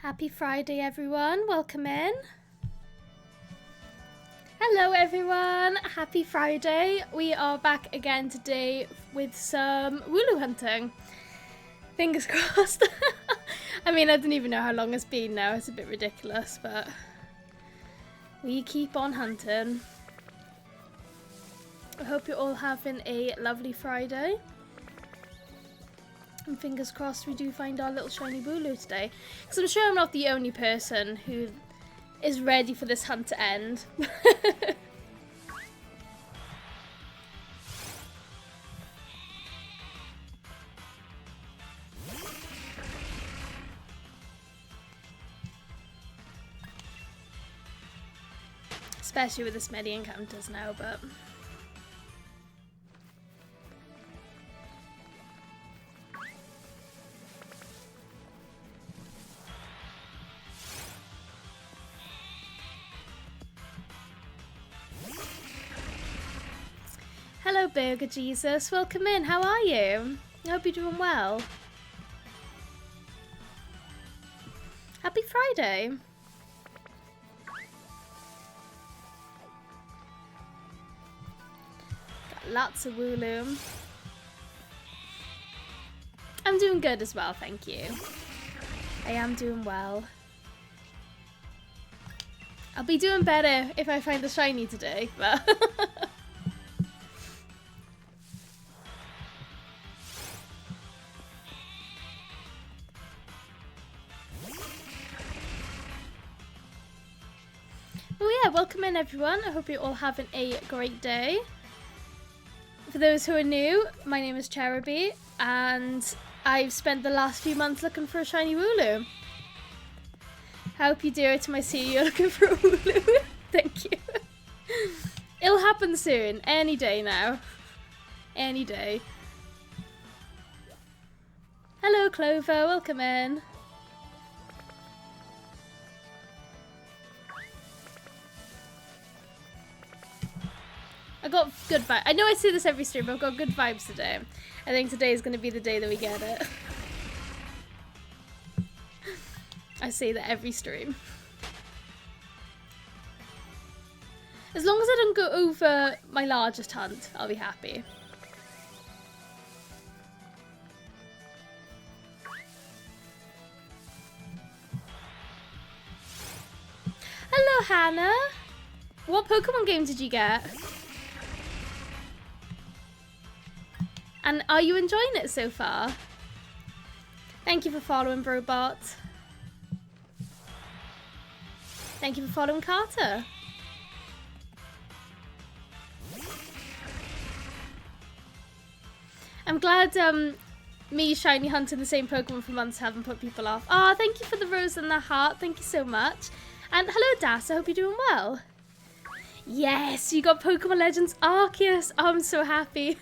Happy Friday, everyone. Welcome in. Hello, everyone. Happy Friday. We are back again today with some wooloo hunting. Fingers crossed. I mean, I don't even know how long it's been now. It's a bit ridiculous, but we keep on hunting. I hope you're all having a lovely Friday. And fingers crossed we do find our little shiny wooloo today. Because I'm sure I'm not the only person who is ready for this hunt to end. Especially with this many encounters now, but... Hello, Burger Jesus. Welcome in. How are you? I hope you're doing well. Happy Friday. Got lots of wooloo. I'm doing good as well, thank you. I am doing well. I'll be doing better if I find the shiny today, but... Oh yeah, welcome in everyone. I hope you're all having a great day. For those who are new, my name is Cheruby, and I've spent the last few months looking for a shiny wooloo. I hope you do it when I see you looking for a wooloo. Thank you. It'll happen soon, any day now. Any day. Hello Clover, welcome in. I got good vibes. I know I say this every stream, but I've got good vibes today. I think today is going to be the day that we get it. I say that every stream. As long as I don't go over my largest hunt, I'll be happy. Hello, Hannah. What Pokemon game did you get? And are you enjoying it so far? Thank you for following Brobot. Thank you for following Carter. I'm glad me shiny hunting the same Pokemon for months haven't put people off. Ah, oh, thank you for the rose and the heart. Thank you so much. And hello, Das. I hope you're doing well. Yes, you got Pokemon Legends Arceus. Oh, I'm so happy.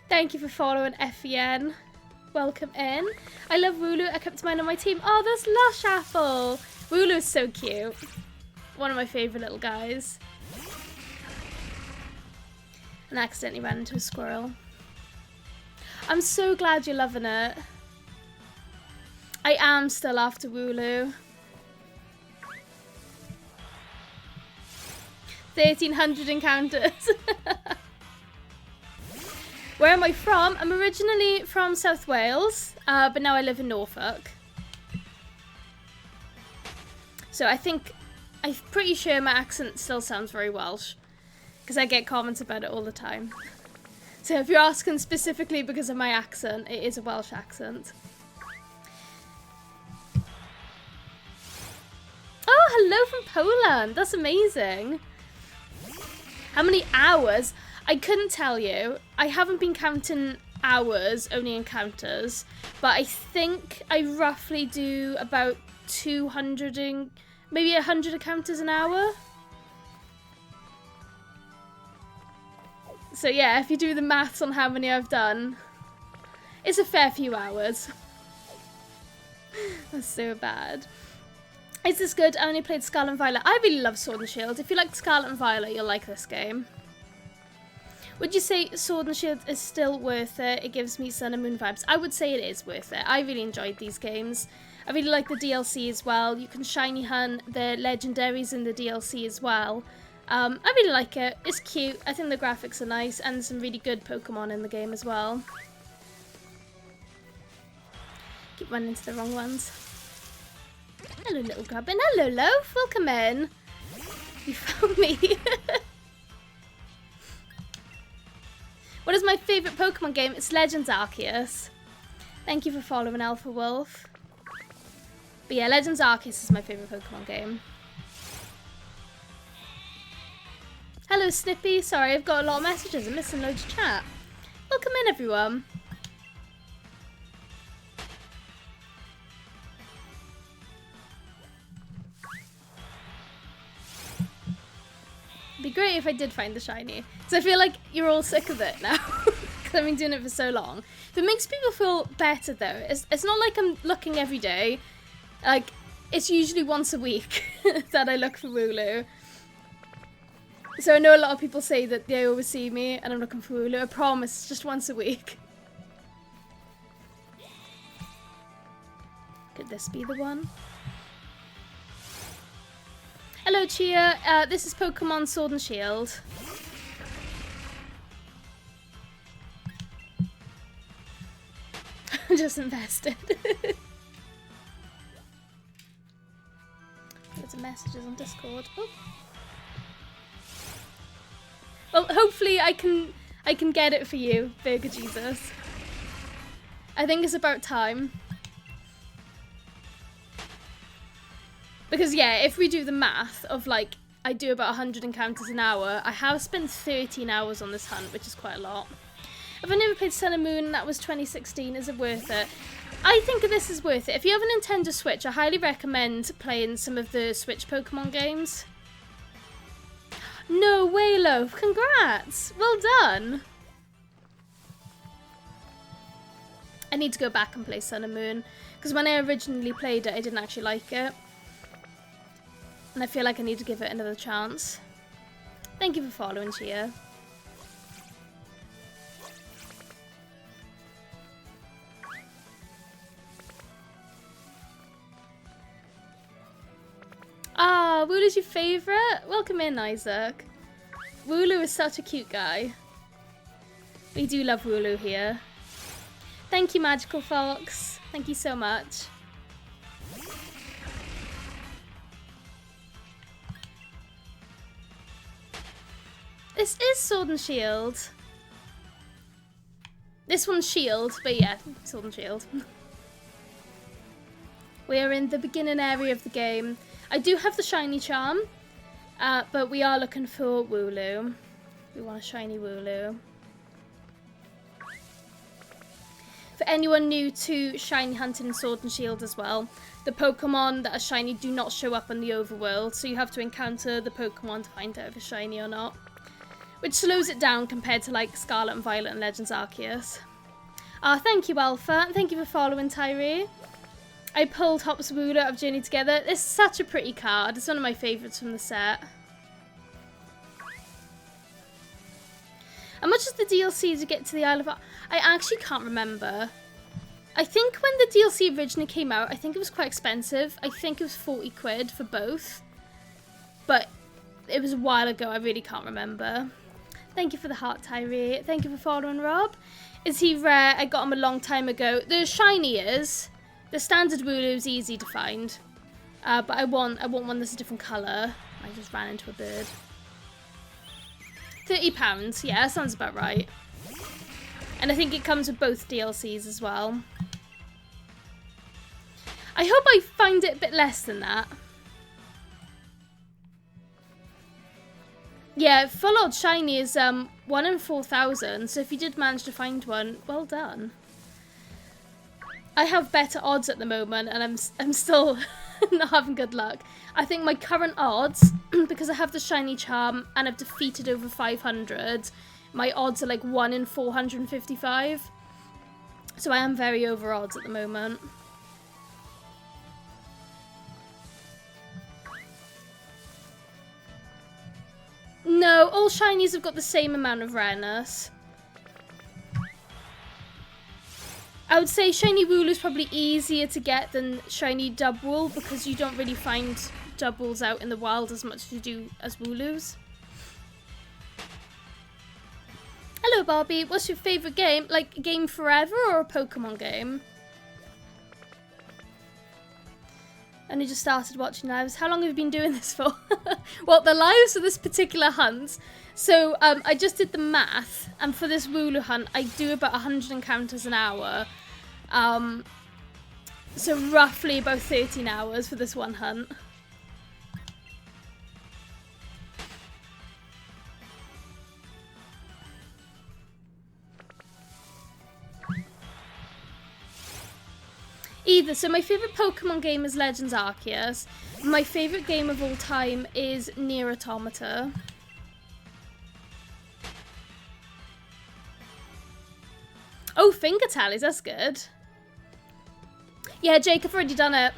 Thank you for following FEN. Welcome in. I love wooloo. I kept mine on my team. Oh, that's Lush Apple. Wooloo is so cute. One of my favourite little guys. And I accidentally ran into a squirrel. I'm so glad you're loving it. I am still after wooloo. 1,300 encounters. Where am I from? I'm originally from South Wales, but now I live in Norfolk. So I'm pretty sure my accent still sounds very Welsh, because I get comments about it all the time. So if you're asking specifically because of my accent, it is a Welsh accent. Oh, hello from Poland. That's amazing. How many hours? I couldn't tell you. I haven't been counting hours, only encounters. But I think I roughly do about 200 and maybe 100 encounters an hour. So yeah, if you do the maths on how many I've done, it's a fair few hours. That's so bad. Is this good? I only played Scarlet and Violet. I really love Sword and Shield. If you like Scarlet and Violet, you'll like this game. Would you say Sword and Shield is still worth it? It gives me Sun and Moon vibes. I would say it is worth it. I really enjoyed these games. I really like the DLC as well. You can shiny hunt the legendaries in the DLC as well. I really like it. It's cute. I think the graphics are nice and some really good Pokemon in the game as well. Keep running into the wrong ones. Hello, little Grubbin. Hello, Loaf. Welcome in. You found me. What is my favourite Pokemon game? It's Legends Arceus. Thank you for following Alpha Wolf. But yeah, Legends Arceus is my favourite Pokemon game. Hello, Snippy. Sorry, I've got a lot of messages. I'm missing loads of chat. Welcome in, everyone. It'd be great if I did find the shiny. Because I feel like you're all sick of it now. Because I've been doing it for so long. If it makes people feel better, though, it's not like I'm looking every day. Like, it's usually once a week that I look for wooloo. So I know a lot of people say that they always see me and I'm looking for wooloo. I promise, it's just once a week. Could this be the one? Hello, Chia. This is Pokemon Sword and Shield. I'm just invested. Loads of messages on Discord. Oh. Well, hopefully I can get it for you, Burger Jesus. I think it's about time. Because, yeah, if we do the math of, like, I do about 100 encounters an hour, I have spent 13 hours on this hunt, which is quite a lot. If I never played Sun and Moon, that was 2016, is it worth it? I think this is worth it. If you have a Nintendo Switch, I highly recommend playing some of the Switch Pokemon games. No way, Loaf. Congrats. Well done. I need to go back and play Sun and Moon, because when I originally played it, I didn't actually like it. And I feel like I need to give it another chance. Thank you for following, Chia. Ah, Wooloo's your favourite? Welcome in, Isaac. Wooloo is such a cute guy. We do love Wooloo here. Thank you, Magical Fox. Thank you so much. This is Sword and Shield. This one's Shield, but yeah, Sword and Shield. We are in the beginning area of the game. I do have the shiny charm, but we are looking for wooloo. We want a shiny wooloo. For anyone new to shiny hunting in Sword and Shield as well, the Pokemon that are shiny do not show up in the overworld, so you have to encounter the Pokemon to find out if it's shiny or not. Which slows it down compared to like Scarlet and Violet and Legends Arceus. Thank you, Alpha. Thank you for following, Tyree. I pulled Hop's Wooloo out of Journey Together. It's such a pretty card. It's one of my favourites from the set. How much is the DLC to get to the Isle of... I actually can't remember. I think when the DLC originally came out, I think it was quite expensive. I think it was 40 quid for both. But it was a while ago. I really can't remember. Thank you for the heart, Tyree. Thank you for following, Rob. Is he rare? I got him a long time ago. The shiny is. The standard Wooloo is easy to find. But I want one that's a different colour. I just ran into a bird. £30. Yeah, that sounds about right. And I think it comes with both DLCs as well. I hope I find it a bit less than that. Yeah, full odd shiny is 1 in 4,000, so if you did manage to find one, well done. I have better odds at the moment, and I'm still not having good luck. I think my current odds, because I have the shiny charm and I've defeated over 500, my odds are like 1 in 455. So I am very over odds at the moment. No, all shinies have got the same amount of rareness. I would say shiny wooloo is probably easier to get than shiny dubwool because you don't really find dubwools out in the wild as much as you do as wooloos. Hello Barbie, what's your favourite game? Like a game forever or a Pokemon game? Only just started watching lives. How long have you been doing this for? Well, the lives of this particular hunt. So I just did the math, and for this wooloo hunt, I do about 100 encounters an hour. So roughly about 13 hours for this one hunt. Either. So my favourite Pokemon game is Legends Arceus. My favourite game of all time is Nier Automata. Oh, finger tallies, that's good. Yeah, Jake, I've already done it.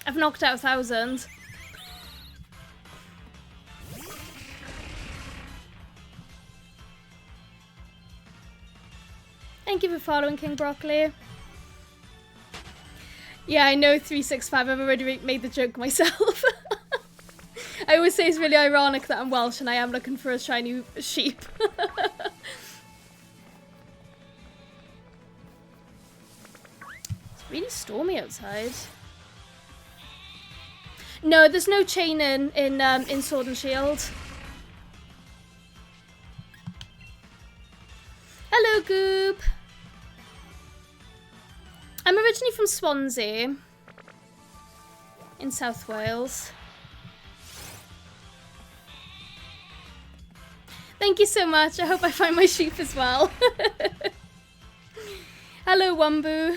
I've knocked out 1,000. Thank you for following, King Broccoli. Yeah, I know 365. I've already made the joke myself. I always say it's really ironic that I'm Welsh and I am looking for a shiny sheep. It's really stormy outside. No, there's no chain in Sword and Shield. Hello, Goob. I'm originally from Swansea, in South Wales. Thank you so much. I hope I find my sheep as well. Hello, Wumbu.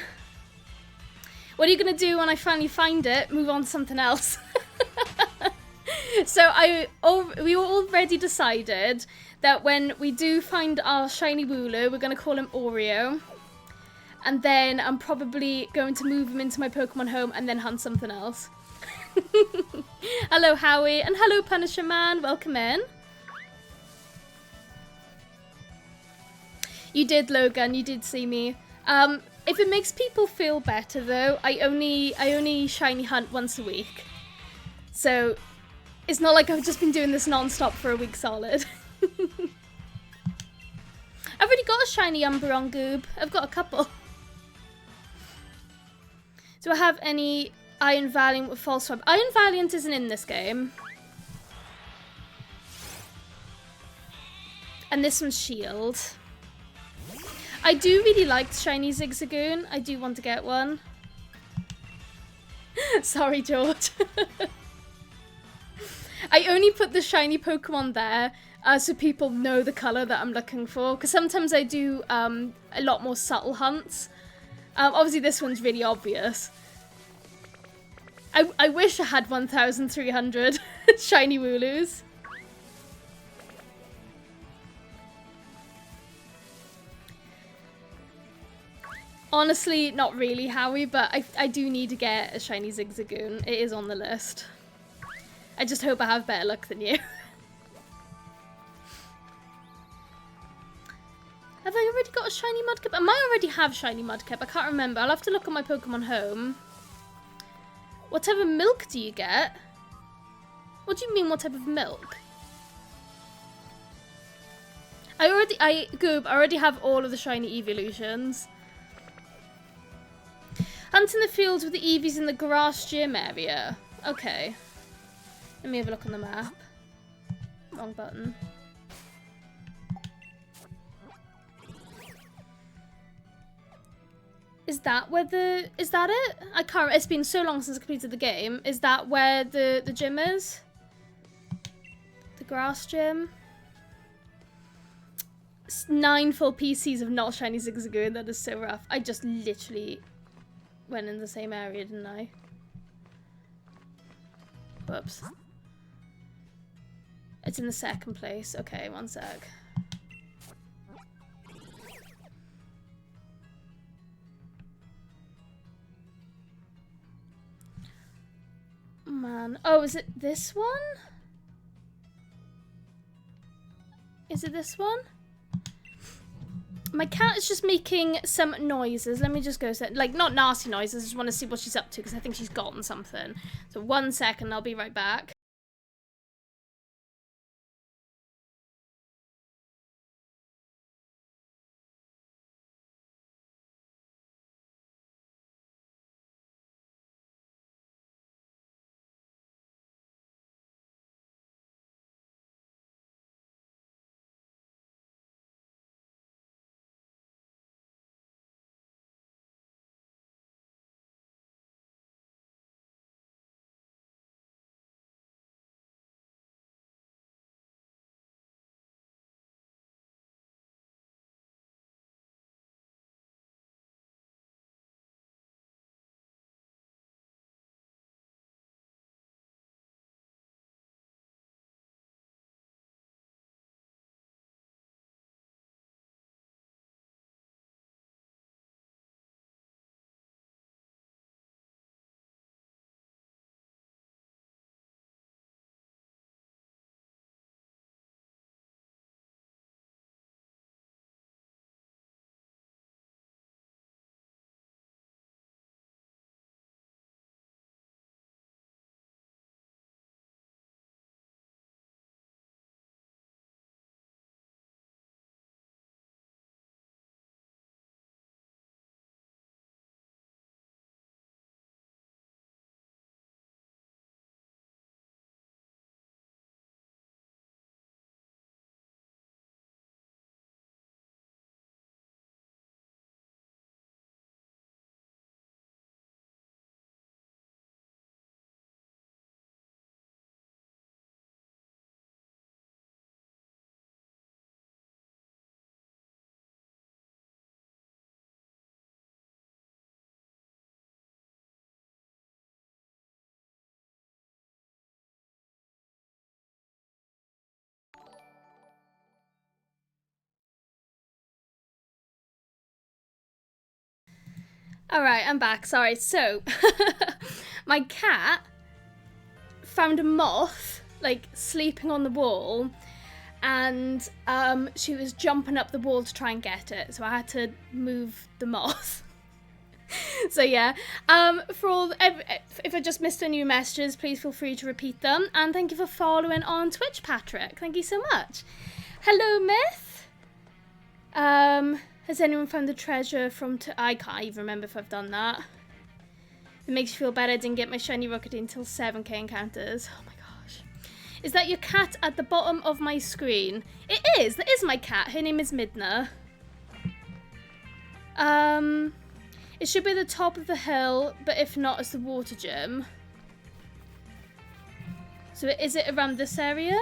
What are you going to do when I finally find it? Move on to something else. So we already decided that when we do find our shiny wooloo, we're going to call him Oreo. And then I'm probably going to move him into my Pokemon home and then hunt something else. Hello, Howie. And hello, Punisher Man. Welcome in. You did, Logan. You did see me. If it makes people feel better, though, I only shiny hunt once a week. So it's not like I've just been doing this non-stop for a week solid. I've already got a shiny Umbreon Goob. I've got a couple. Do I have any Iron Valiant with False Swipe? Iron Valiant isn't in this game. And this one's Shield. I do really like shiny Zigzagoon. I do want to get one. Sorry, George. I only put the shiny Pokemon there so people know the colour that I'm looking for. Because sometimes I do a lot more subtle hunts. Obviously, this one's really obvious. I wish I had 1,300 shiny wooloos. Honestly, not really, Howie, but I do need to get a shiny Zigzagoon. It is on the list. I just hope I have better luck than you. Have I already got a shiny Mudkip? I might already have shiny Mudkip. I can't remember. I'll have to look at my Pokemon home. What type of milk do you get? What do you mean, what type of milk? Goob, I already have all of the shiny evolutions. Hunt in the fields with the Eevees in the grass gym area. Okay. Let me have a look on the map. Wrong button. Is that where is that it? I can't, it's been so long since I completed the game. Is that where the gym is? The grass gym? 9 full PCs of not shiny Zigzagoon, that is so rough. I just literally went in the same area, didn't I? Whoops. It's in the second place. Okay, one sec. Man. Oh, is it this one? Is it this one? My cat is just making some noises. Let me just go set, like, not nasty noises. I just want to see what she's up to because I think she's gotten something. So 1 second, I'll be right back. Alright, I'm back. Sorry. So, my cat found a moth, like, sleeping on the wall, and she was jumping up the wall to try and get it, so I had to move the moth. So yeah, if I just missed any messages, please feel free to repeat them, and thank you for following on Twitch, Patrick. Thank you so much. Hello, Myth. Has anyone found the treasure from... I can't even remember if I've done that. It makes you feel better I didn't get my shiny rocket until 7k encounters. Oh my gosh. Is that your cat at the bottom of my screen? It is. That is my cat. Her name is Midna. It should be at the top of the hill, but if not, it's the water gym. So is it around this area?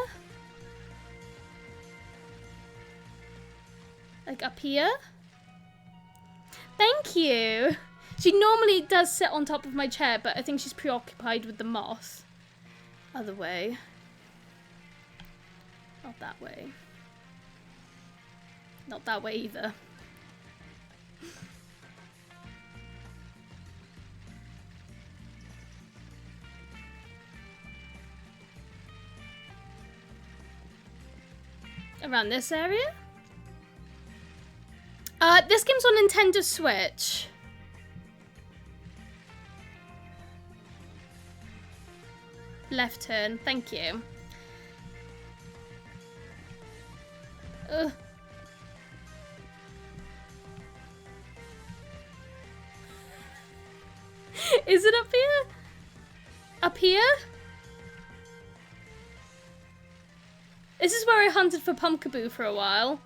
Like up here? Thank you! She normally does sit on top of my chair, but I think she's preoccupied with the moth. Other way. Not that way. Not that way either. Around this area? This game's on Nintendo Switch. Left turn, thank you. Ugh. Is it up here? Up here? This is where I hunted for pumpkaboo for a while.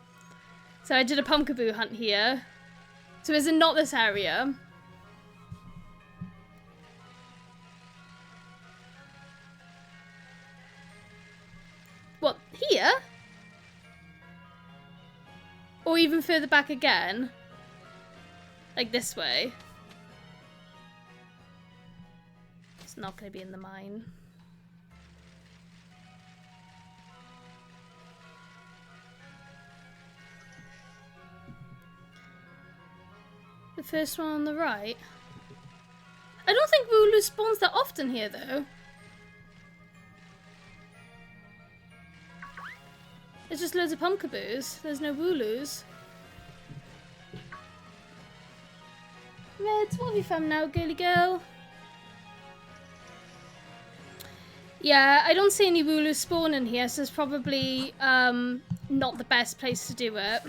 So I did a pumpkaboo hunt here. So is it not this area? What, here? Or even further back again? Like this way? It's not going to be in the mine. The first one on the right. I don't think wooloo spawns that often here, though. It's just loads of pumpkaboos. There's no wooloos. Reds, what have you found now, girly girl? Yeah, I don't see any wooloos spawning here, so it's probably not the best place to do it.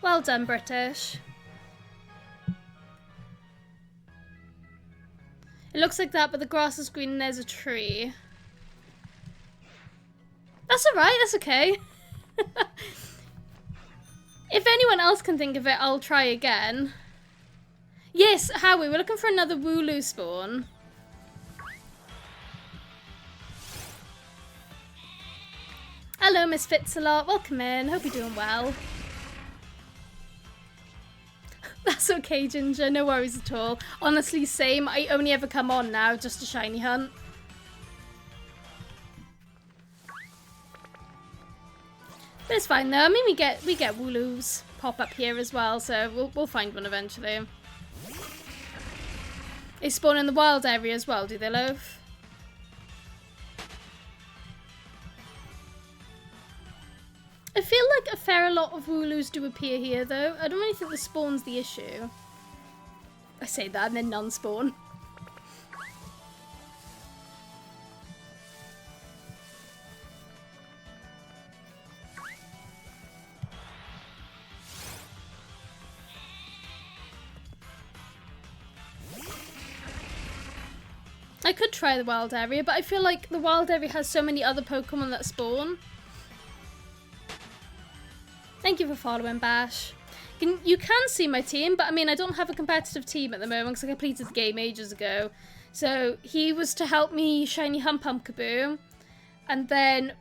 Well done, British. It looks like that, but the grass is green and there's a tree. That's alright, that's okay. If anyone else can think of it, I'll try again. Yes, Howie, we're looking for another wooloo spawn. Hello, Miss Fitzalot. Welcome in. Hope you're doing well. That's okay, Ginger. No worries at all. Honestly, same. I only ever come on now just to shiny hunt. But it's fine though. I mean, we get wooloos pop up here as well, so we'll find one eventually. They spawn in the wild area as well, do they, Loaf? I feel like a fair lot of wooloos do appear here, though. I don't really think the spawn's the issue. I say that and then none spawn. I could try the wild area, but I feel like the wild area has so many other Pokemon that spawn. Thank you for following, Bash. You can see my team, but I mean, I don't have a competitive team at the moment because I completed the game ages ago. So he was to help me shiny hunt Pumpkaboo, and then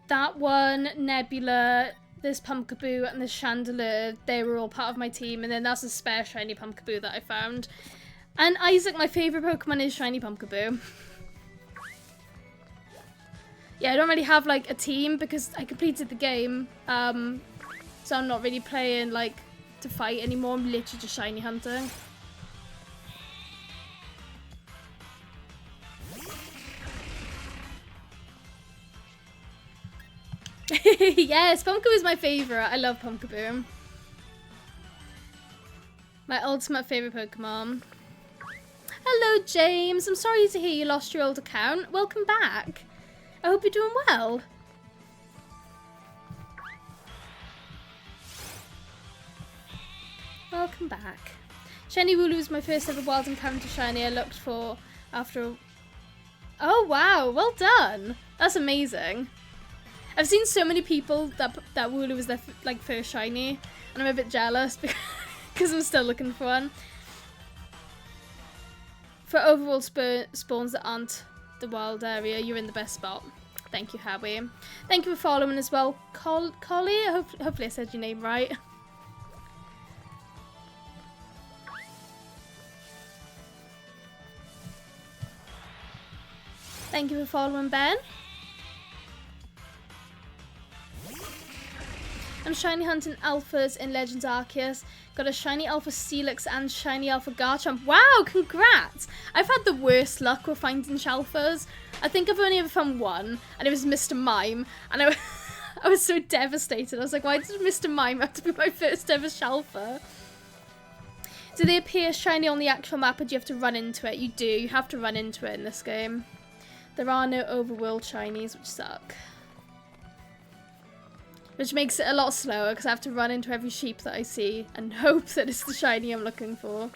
that one, Nebula, this Pumpkaboo, and this Chandelier, they were all part of my team, and then that's a spare shiny Pumpkaboo that I found. And Isaac, my favourite Pokemon is shiny Pumpkaboo. Yeah, I don't really have like a team because I completed the game. So I'm not really playing like to fight anymore. I'm literally just shiny hunting. Yes, Pumpkaboo is my favourite. I love Pumpkaboo. My ultimate favourite Pokemon. Hello, James. I'm sorry to hear you lost your old account. Welcome back. I hope you're doing well. Welcome back. Shiny Wooloo was my first ever wild encounter shiny I looked for after... Oh, wow. Well done. That's amazing. I've seen so many people that Wooloo was their like first shiny, and I'm a bit jealous because I'm still looking for one. For overall spawns that aren't the wild area, you're in the best spot. Thank you, Howie. Thank you for following as well, Collie. Hopefully I said your name right. Thank you for following, Ben. I'm shiny hunting alphas in Legends Arceus. Got a shiny alpha Steelix and shiny alpha Garchomp. Wow, congrats! I've had the worst luck with finding Shalfers. I think I've only ever found one, and it was Mr. Mime. And I was so devastated. I was like, why did Mr. Mime have to be my first ever Shalfer? Do they appear shiny on the actual map, or do you have to run into it? You do. You have to run into it in this game. There are no overworld shinies, which suck. Which makes it a lot slower because I have to run into every sheep that I see and hope that it's the shiny I'm looking for.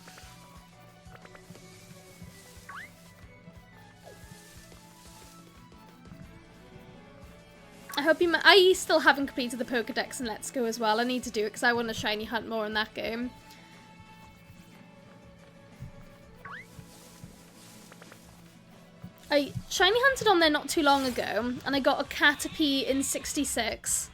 I still haven't completed the Pokedex in Let's Go as well. I need to do it because I want to shiny hunt more in that game. I shiny hunted on there not too long ago and I got a Caterpie in 66.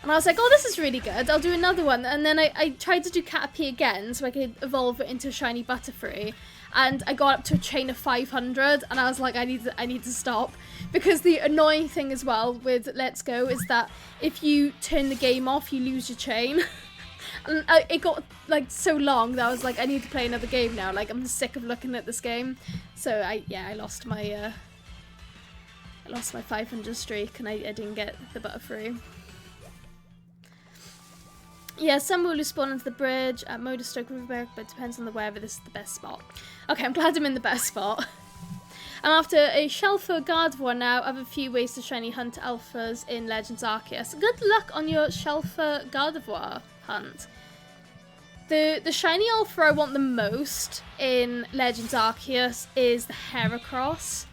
And I was like, oh, this is really good. I'll do another one. And then I tried to do Caterpie again so I could evolve it into a shiny Butterfree. And I got up to a chain of 500. And I was like, I need to stop. Because the annoying thing as well with Let's Go is that if you turn the game off, you lose your chain. And it got like so long that I was like, I need to play another game now. Like, I'm sick of looking at this game. So I lost my 500 streak, and I didn't get the Butterfree. Yeah, some wooloo spawn into the bridge at Motorstoke Riverberg, but it depends on the weather. This is the best spot. Okay, I'm glad I'm in the best spot. I'm after a Shelfer Gardevoir now. I have a few ways to shiny hunt alphas in Legends Arceus. Good luck on your Shelfer Gardevoir hunt. The shiny alpha I want the most in Legends Arceus is the Heracross.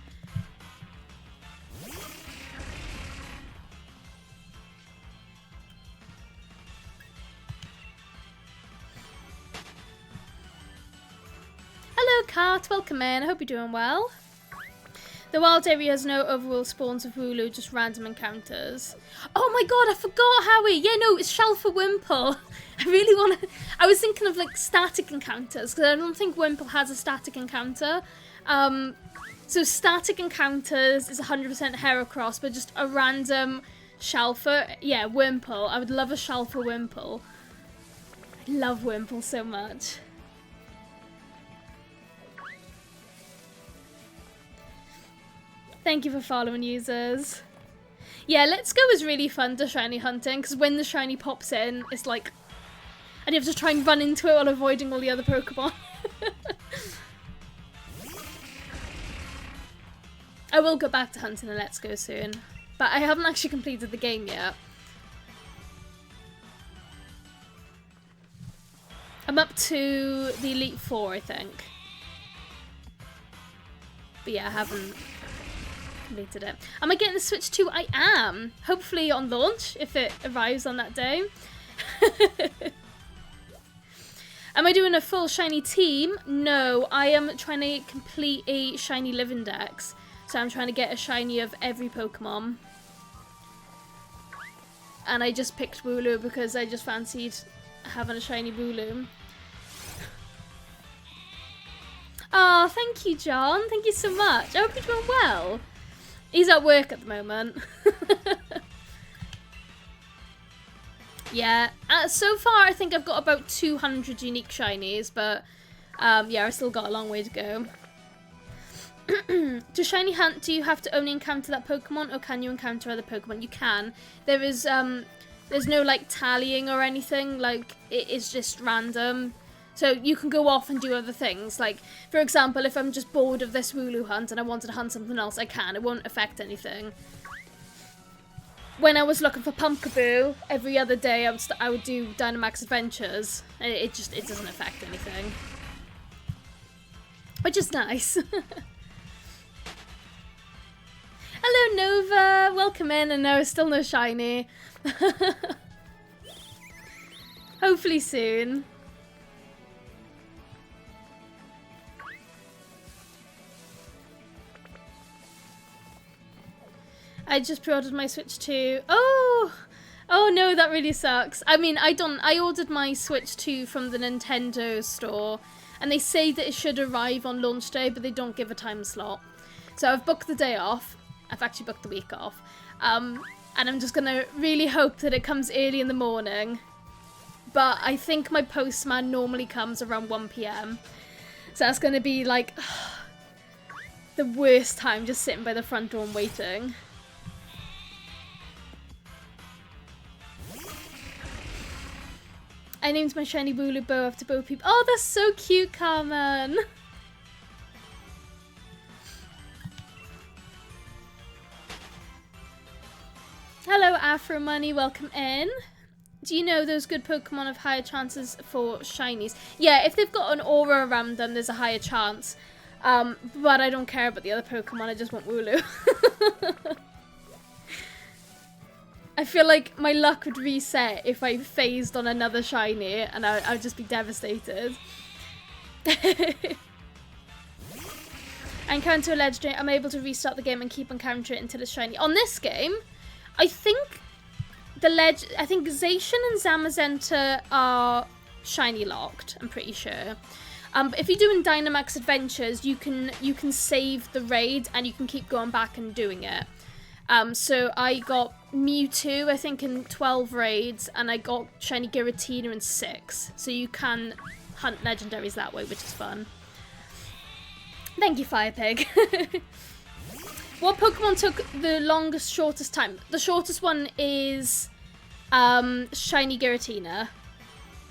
Hello, Kat. Welcome in. I hope you're doing well. The wild area has no overall spawns of wooloo, just random encounters. Oh my god, I forgot, Howie. Yeah, no, it's Shelfer Wimple. I really want to... I was thinking of, like, static encounters, because I don't think Wimple has a static encounter. So static encounters is 100% Heracross, but just a random Shelfer. Yeah, Wimple. I would love a Shelfer Wimple. I love Wimple so much. Thank you for following, users. Yeah, Let's Go is really fun to shiny hunting, because when the shiny pops in, it's like... and you have to try and run into it while avoiding all the other Pokemon. I will go back to hunting in Let's Go soon, but I haven't actually completed the game yet. I'm up to the Elite Four, I think. But yeah, I haven't completed it. Am I getting the Switch 2? I am. Hopefully on launch, if it arrives on that day. Am I doing a full shiny team? No, I am trying to complete a shiny live index. So I'm trying to get a shiny of every Pokemon. And I just picked Wooloo because I just fancied having a shiny Wooloo. Oh, thank you, John. Thank you so much. I hope you're doing well. He's at work at the moment. Yeah, so far I think I've got about 200 unique shinies, but yeah, I still got a long way to go. To shiny hunt, do you have to only encounter that Pokemon, or can you encounter other Pokemon? You can. There is there's no like tallying or anything, like it is just random. So you can go off and do other things. Like, for example, if I'm just bored of this Wooloo hunt and I wanted to hunt something else, I can. It won't affect anything. When I was looking for Pumpkaboo, every other day I would do Dynamax Adventures. It doesn't affect anything. Which is nice. Hello, Nova. Welcome in. And no, still no shiny. Hopefully soon. I just pre-ordered my Switch 2. Oh no, that really sucks. I mean, I ordered my Switch 2 from the Nintendo store, and they say that it should arrive on launch day, but they don't give a time slot. So I've booked the day off. I've actually booked the week off. And I'm just gonna really hope that it comes early in the morning. But I think my postman normally comes around 1 PM. So that's gonna be like the worst time, just sitting by the front door and waiting. I named my shiny Wooloo Bow after Bo Peep. Oh, that's so cute, Carmen. Hello, Afro Money. Welcome in. Do you know those good Pokemon have higher chances for shinies? Yeah, if they've got an aura around them, there's a higher chance. But I don't care about the other Pokemon. I just want Wooloo. I feel like my luck would reset if I phased on another shiny, and I would just be devastated. I encounter a legendary. I'm able to restart the game and keep encountering it until it's shiny. On this game, I think I think Zacian and Zamazenta are shiny locked. I'm pretty sure. But if you're doing Dynamax Adventures, you can save the raid and you can keep going back and doing it. So I got Mewtwo, I think, in 12 raids, and I got shiny Giratina in 6. So you can hunt legendaries that way, which is fun. Thank you, Firepig. What Pokemon took the longest, shortest time? The shortest one is shiny Giratina,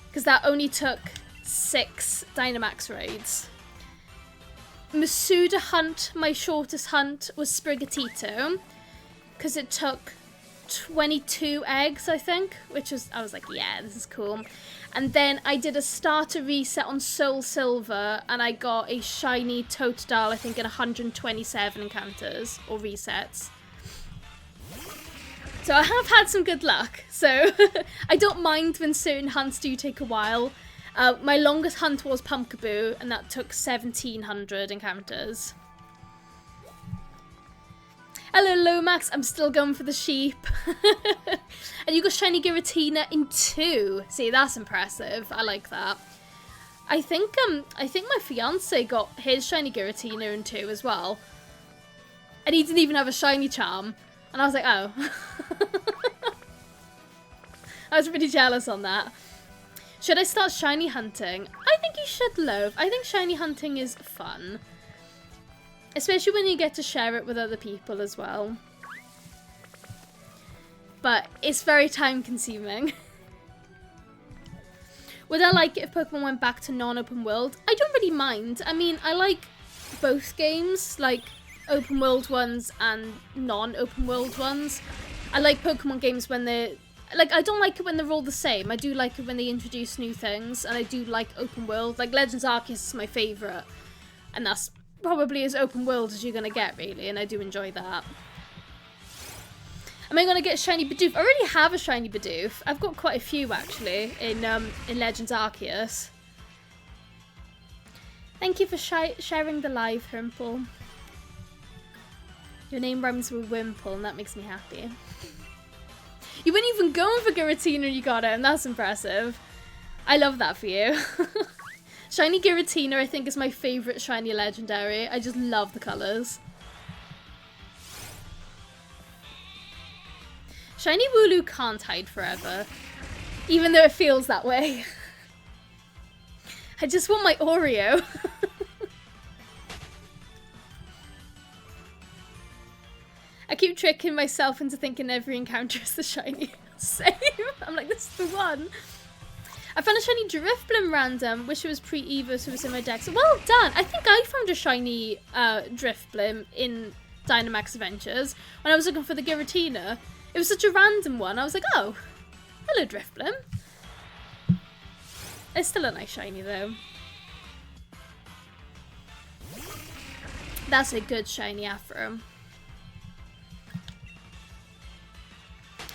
because that only took 6 Dynamax raids. Masuda hunt, my shortest hunt, was Sprigatito, because it took 22 eggs, I think, which was, I was like, yeah, this is cool. And then I did a starter reset on Soul Silver, and I got a shiny Totodile, I think, in 127 encounters, or resets. So I have had some good luck, so I don't mind when certain hunts do take a while. My longest hunt was Pumpkaboo, and that took 1700 encounters. Hello, Lomax. I'm still going for the sheep. And you got shiny Giratina in 2. See, that's impressive. I like that. I think my fiance got his shiny Giratina in 2 as well. And he didn't even have a shiny charm. And I was like, oh. I was pretty jealous on that. Should I start shiny hunting? I think you should, Love. I think shiny hunting is fun. Especially when you get to share it with other people as well. But it's very time consuming. Would I like it if Pokemon went back to non-open world? I don't really mind. I mean, I like both games, like open world ones and non-open world ones. I like Pokemon games when they're... Like, I don't like it when they're all the same. I do like it when they introduce new things, and I do like open world. Like, Legends Arceus is my favourite, and that's probably as open world as you're going to get, really, and I do enjoy that. Am I going to get shiny Bidoof? I already have a shiny Bidoof. I've got quite a few, actually, in Legends Arceus. Thank you for sharing the live, Hrimple. Your name rhymes with Wimple, and that makes me happy. You weren't even going for Giratina and you got it, and that's impressive. I love that for you. Shiny Giratina, I think, is my favourite shiny legendary. I just love the colours. Shiny Wooloo can't hide forever, even though it feels that way. I just want my Oreo. I keep tricking myself into thinking every encounter is the shiny. Same. I'm like, this is the one. I found a shiny Drifblim random. Wish it was pre-Evo so it was in my deck. So well done. I think I found a shiny Drifblim in Dynamax Adventures when I was looking for the Giratina. It was such a random one. I was like, oh, hello Drifblim. It's still a nice shiny though. That's a good shiny Afro.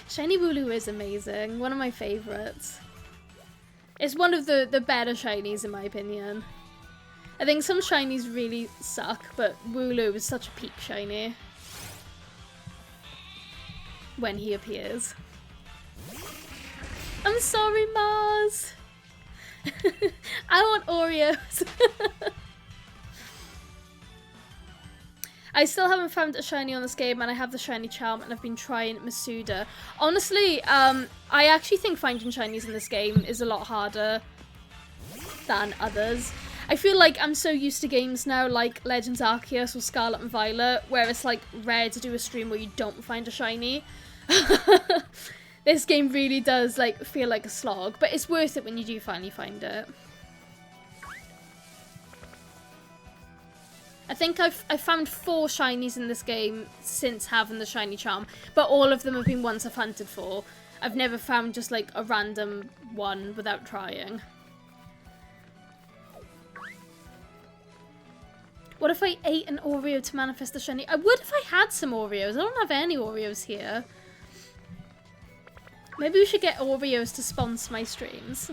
Shiny Wooloo is amazing. One of my favourites. It's one of the better shinies in my opinion. I think some shinies really suck, but Wooloo is such a peak shiny. When he appears. I'm sorry, Mars! I want Oreos! I still haven't found a shiny on this game, and I have the shiny charm, and I've been trying Masuda. Honestly, I actually think finding shinies in this game is a lot harder than others. I feel like I'm so used to games now, like Legends Arceus or Scarlet and Violet, where it's like rare to do a stream where you don't find a shiny. This game really does like feel like a slog, but it's worth it when you do finally find it. I think I've found 4 shinies in this game since having the shiny charm, but all of them have been ones I've hunted for. I've never found just like a random one without trying. What if I ate an Oreo to manifest the shiny? I would if I had some Oreos. I don't have any Oreos here. Maybe we should get Oreos to sponsor my streams.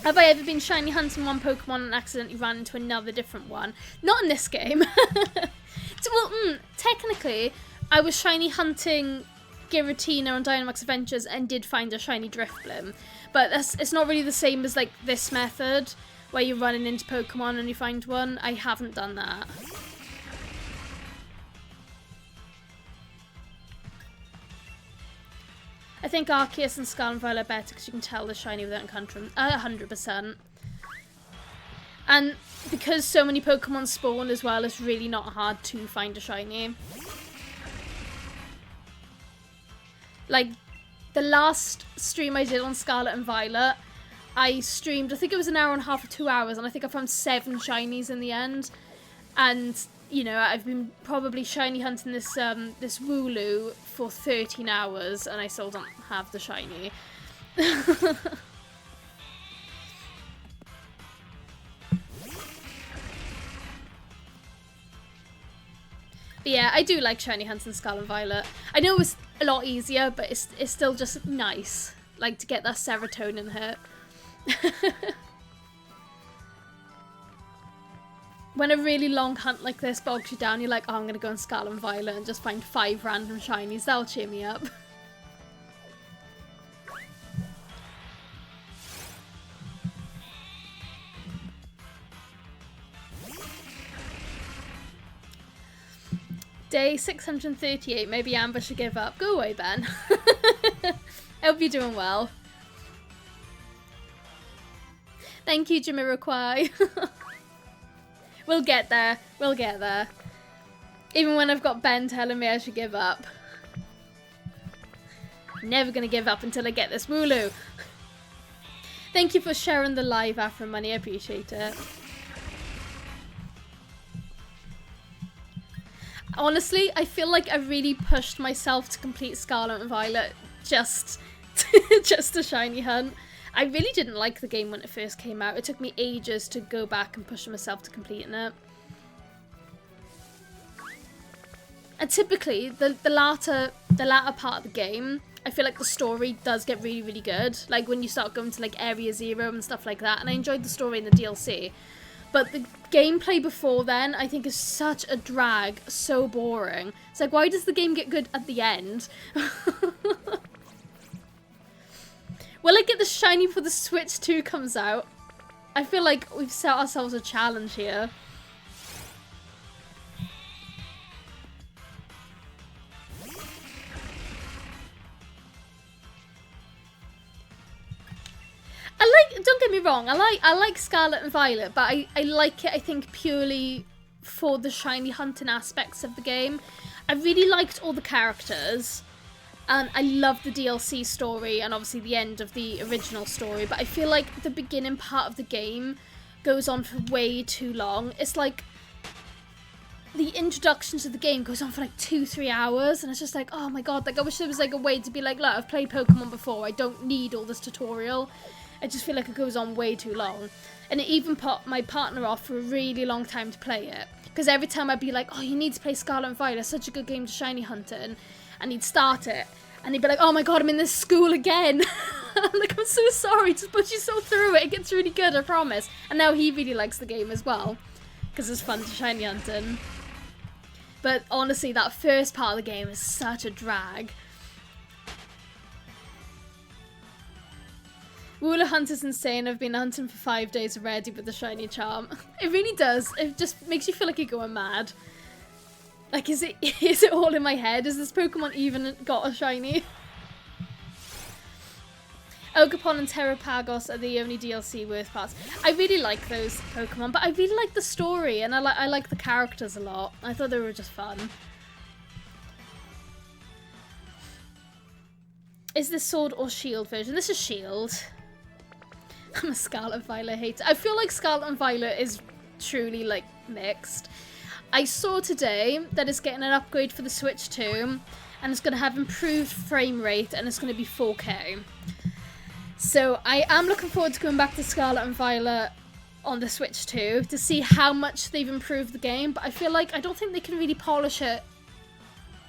Have I ever been shiny hunting one Pokemon and accidentally ran into another different one? Not in this game. Well, technically, I was shiny hunting Giratina on Dynamax Adventures and did find a shiny Drifblim. But it's not really the same as like this method, where you're running into Pokemon and you find one. I haven't done that. I think Arceus and Scarlet and Violet are better because you can tell the shiny without encountering 100%. And because so many Pokemon spawn as well, it's really not hard to find a shiny. Like, the last stream I did on Scarlet and Violet, I streamed, I think it was an hour and a half or 2 hours, and I think I found 7 shinies in the end. And, you know, I've been probably shiny hunting this this wooloo for 13 hours, and I still don't have the shiny. But yeah, I do like shiny hunting Scarlet and Violet. I know it's a lot easier, but it's still just nice, like, to get that serotonin hit. When a really long hunt like this bogs you down, you're like, oh, I'm gonna go on Scarlet and Violet and just find 5 random shinies. That'll cheer me up. Day 638, maybe Amber should give up. Go away, Ben. I hope you're doing well. Thank you, Jamiroquai. We'll get there. We'll get there. Even when I've got Ben telling me I should give up. I'm never gonna give up until I get this wooloo. Thank you for sharing the live, Afro Money. I appreciate it. Honestly, I feel like I really pushed myself to complete Scarlet and Violet just a shiny hunt. I really didn't like the game when it first came out. It took me ages to go back and push myself to completing it. And typically, the latter part of the game, I feel like the story does get really, really good. Like when you start going to like Area Zero and stuff like that. And I enjoyed the story in the DLC. But the gameplay before then, I think, is such a drag, so boring. It's like, why does the game get good at the end? Will I get the shiny before the Switch 2 comes out? I feel like we've set ourselves a challenge here. Don't get me wrong, I like Scarlet and Violet, but I like it, I think, purely for the shiny hunting aspects of the game. I really liked all the characters, and I loved the DLC story, and obviously the end of the original story, but I feel like the beginning part of the game goes on for way too long. It's like the introduction to the game goes on for like 2-3 hours, and it's just like, oh my god, like I wish there was like a way to be like, look, I've played Pokemon before, I don't need all this tutorial. I just feel like it goes on way too long. And it even put my partner off for a really long time to play it. Because every time I'd be like, oh, you need to play Scarlet and Violet, such a good game to shiny hunting. And he'd start it. And he'd be like, oh my god, I'm in this school again. I'm like, I'm so sorry, just push yourself through it. It gets really good, I promise. And now he really likes the game as well. Because it's fun to shiny hunting. But honestly, that first part of the game is such a drag. Wooloo Hunt is insane. I've been hunting for 5 days already with the shiny charm. It really does. It just makes you feel like you're going mad. Like, is it all in my head? Has this Pokemon even got a shiny? Ogerpon and Terrapagos are the only DLC worth parts. I really like those Pokemon, but I really like the story, and I like the characters a lot. I thought they were just fun. Is this Sword or Shield version? This is Shield. I'm a Scarlet Violet hater. I feel like Scarlet and Violet is truly, like, mixed. I saw today that it's getting an upgrade for the Switch 2, and it's going to have improved frame rate, and it's going to be 4K. So I am looking forward to going back to Scarlet and Violet on the Switch 2 to see how much they've improved the game, but I feel like I don't think they can really polish it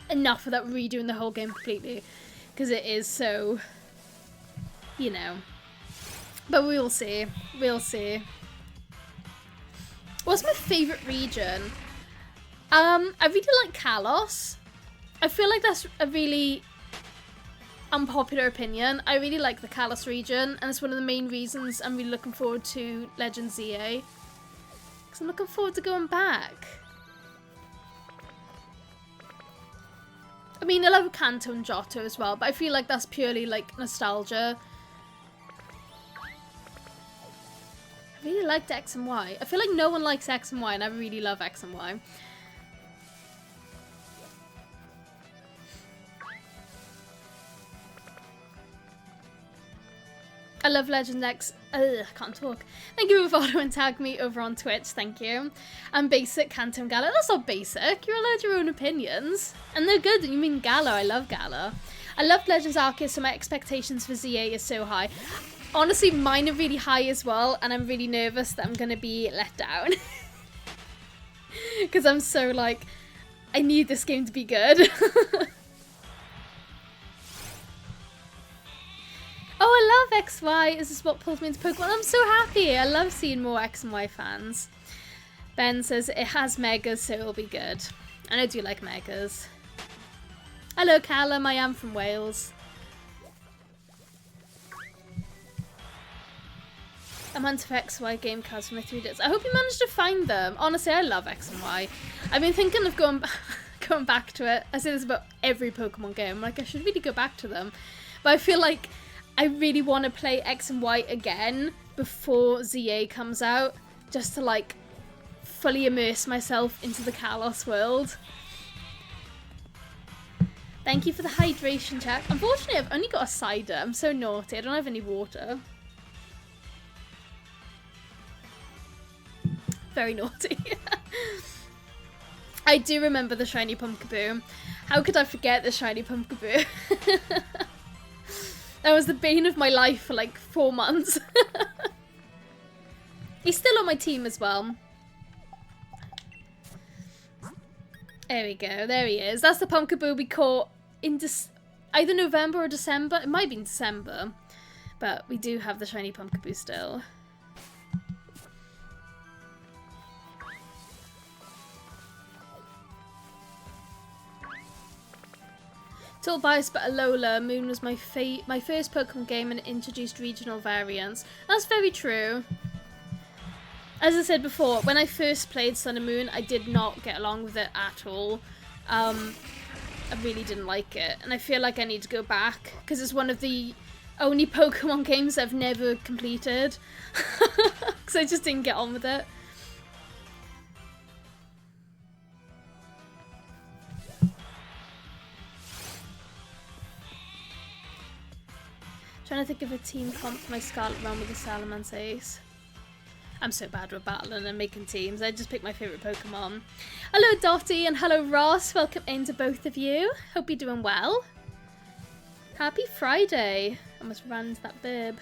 enough without redoing the whole game completely, because it is so, you know. But we'll see. We'll see. What's my favourite region? I really like Kalos. I feel like that's a really unpopular opinion. I really like the Kalos region, and it's one of the main reasons I'm really looking forward to Legend ZA. Because I'm looking forward to going back. mean, I love Kanto and Johto as well, but I feel like that's purely like nostalgia. I really liked X and Y. I feel like no one likes X and Y, and I really love X and Y. I love Legend X. I can't talk. Thank you for following and tag me over on Twitch. Thank you. And basic Kanto and Gala. That's not basic. You're allowed your own opinions. And they're good. You mean Gala. I love Gala. I love Legends Arceus, so my expectations for ZA is so high. Honestly, mine are really high as well. And I'm really nervous that I'm going to be let down. Because I'm so like, I need this game to be good. Oh, I love XY. Is this what pulls me into Pokemon? I'm so happy. I love seeing more X and Y fans. Ben says it has Megas, so it'll be good. And I do like Megas. Hello, Callum. I am from Wales. I'm hunting for XY game cards for my 3DS. I hope you managed to find them. Honestly, I love X and Y. I've been thinking of going back to it. I say this about every Pokemon game. Like, I should really go back to them. But I feel like I really want to play X and Y again before ZA comes out, just to like fully immerse myself into the Kalos world. Thank you for the hydration check. Unfortunately, I've only got a cider. I'm so naughty. I don't have any water. Very naughty. I do remember the shiny Pumpkaboo. How could I forget the shiny Pumpkaboo? That was the bane of my life for like 4 months. He's still on my team as well. There we go. There he is. That's the Pumpkaboo we caught in either November or December. It might be in December. But we do have the shiny Pumpkaboo still. Still biased, but Alola Moon was my first Pokemon game and introduced regional variants. That's very true. As I said before, when I first played Sun and Moon, I did not get along with it at all. I really didn't like it, and I feel like I need to go back because it's one of the only Pokemon games I've never completed because I just didn't get on with it. Trying to think of a team comp for my Scarlet run with the Salamence Ace. I'm so bad with battling and making teams. I just pick my favourite Pokemon. Hello Dottie and hello Ross. Welcome in to both of you. Hope you're doing well. Happy Friday. I almost ran into that bib.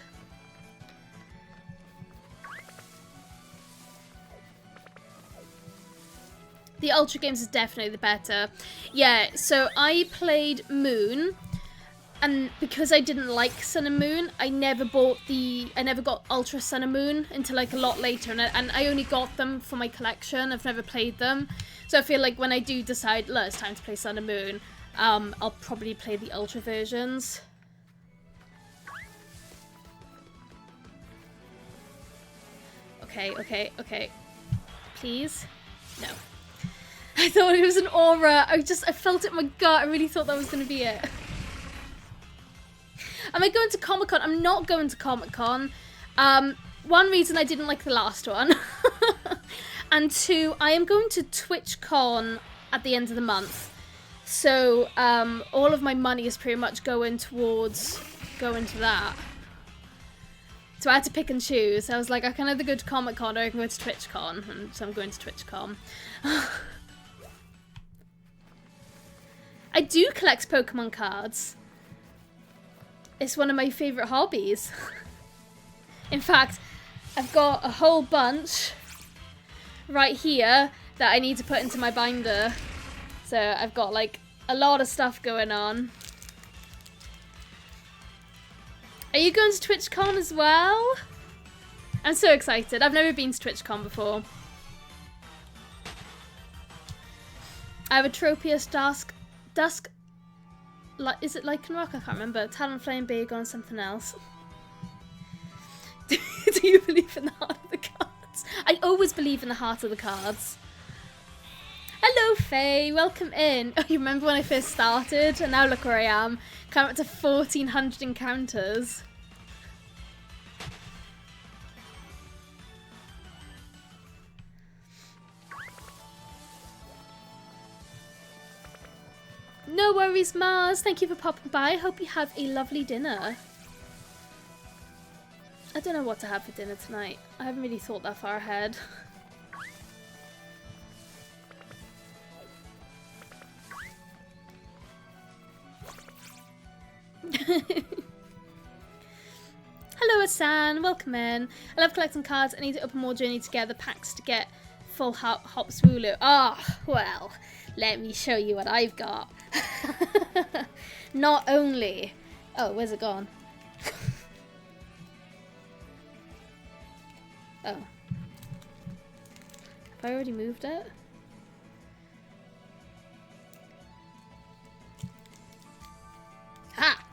The Ultra games is definitely the better. Yeah, so I played Moon. And because I didn't like Sun and Moon, I never got Ultra Sun and Moon until like a lot later, and I only got them for my collection. I've never played them, so I feel like when I do decide, look, it's time to play Sun and Moon, I'll probably play the Ultra versions. Okay. Please, no. I thought it was an aura. I felt it in my gut. I really thought that was gonna be it. Am I going to Comic-Con? I'm not going to Comic-Con. One reason I didn't like the last one. And two, I am going to TwitchCon at the end of the month. So all of my money is pretty much going towards going to that. So I had to pick and choose. I was like, I can either go to Comic-Con or I can go to TwitchCon. And so I'm going to TwitchCon. I do collect Pokemon cards. It's one of my favourite hobbies. In fact, I've got a whole bunch right here that I need to put into my binder. So I've got like a lot of stuff going on. Are you going to TwitchCon as well? I'm so excited. I've never been to TwitchCon before. I have a Tropius Dusk. Is it Lycanroc? I can't remember. Talonflame, Bagon, and something else. Do you believe in the heart of the cards? I always believe in the heart of the cards. Hello, Faye. Welcome in. Oh, you remember when I first started? And now look where I am. Come up to 1,400 encounters. No worries, Mars. Thank you for popping by. Hope you have a lovely dinner. I don't know what to have for dinner tonight. I haven't really thought that far ahead. Hello, Asan. Welcome in. I love collecting cards. I need to open more Journey Together packs to get full hops wooloo. Ah, oh, well, let me show you what I've got. Not only... Oh, where's it gone? Oh. Have I already moved it? Ha!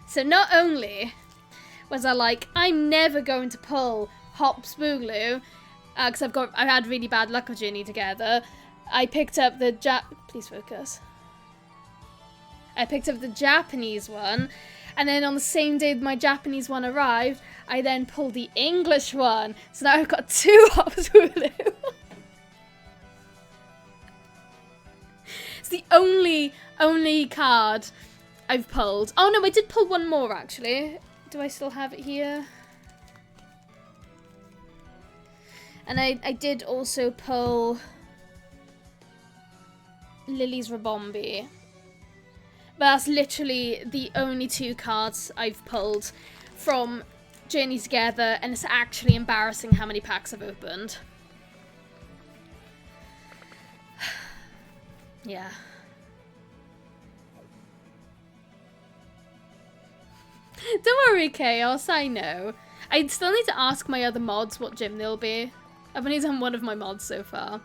So not only was I like, I'm never going to pull Hops Wooloo, because I've had really bad luck with Journey Together. I picked up the please focus. I picked up the Japanese one, and then on the same day my Japanese one arrived, I then pulled the English one. So now I've got 2 Hops Wooloo. It's the only card I've pulled. Oh no, I did pull one more actually. Do I still have it here? And I did also pull Lily's Rabombi. But that's literally the only 2 cards I've pulled from Journey Together, and it's actually embarrassing how many packs I've opened. Yeah. Don't worry, Chaos, I know. I still need to ask my other mods what gym they'll be. I've only done one of my mods so far.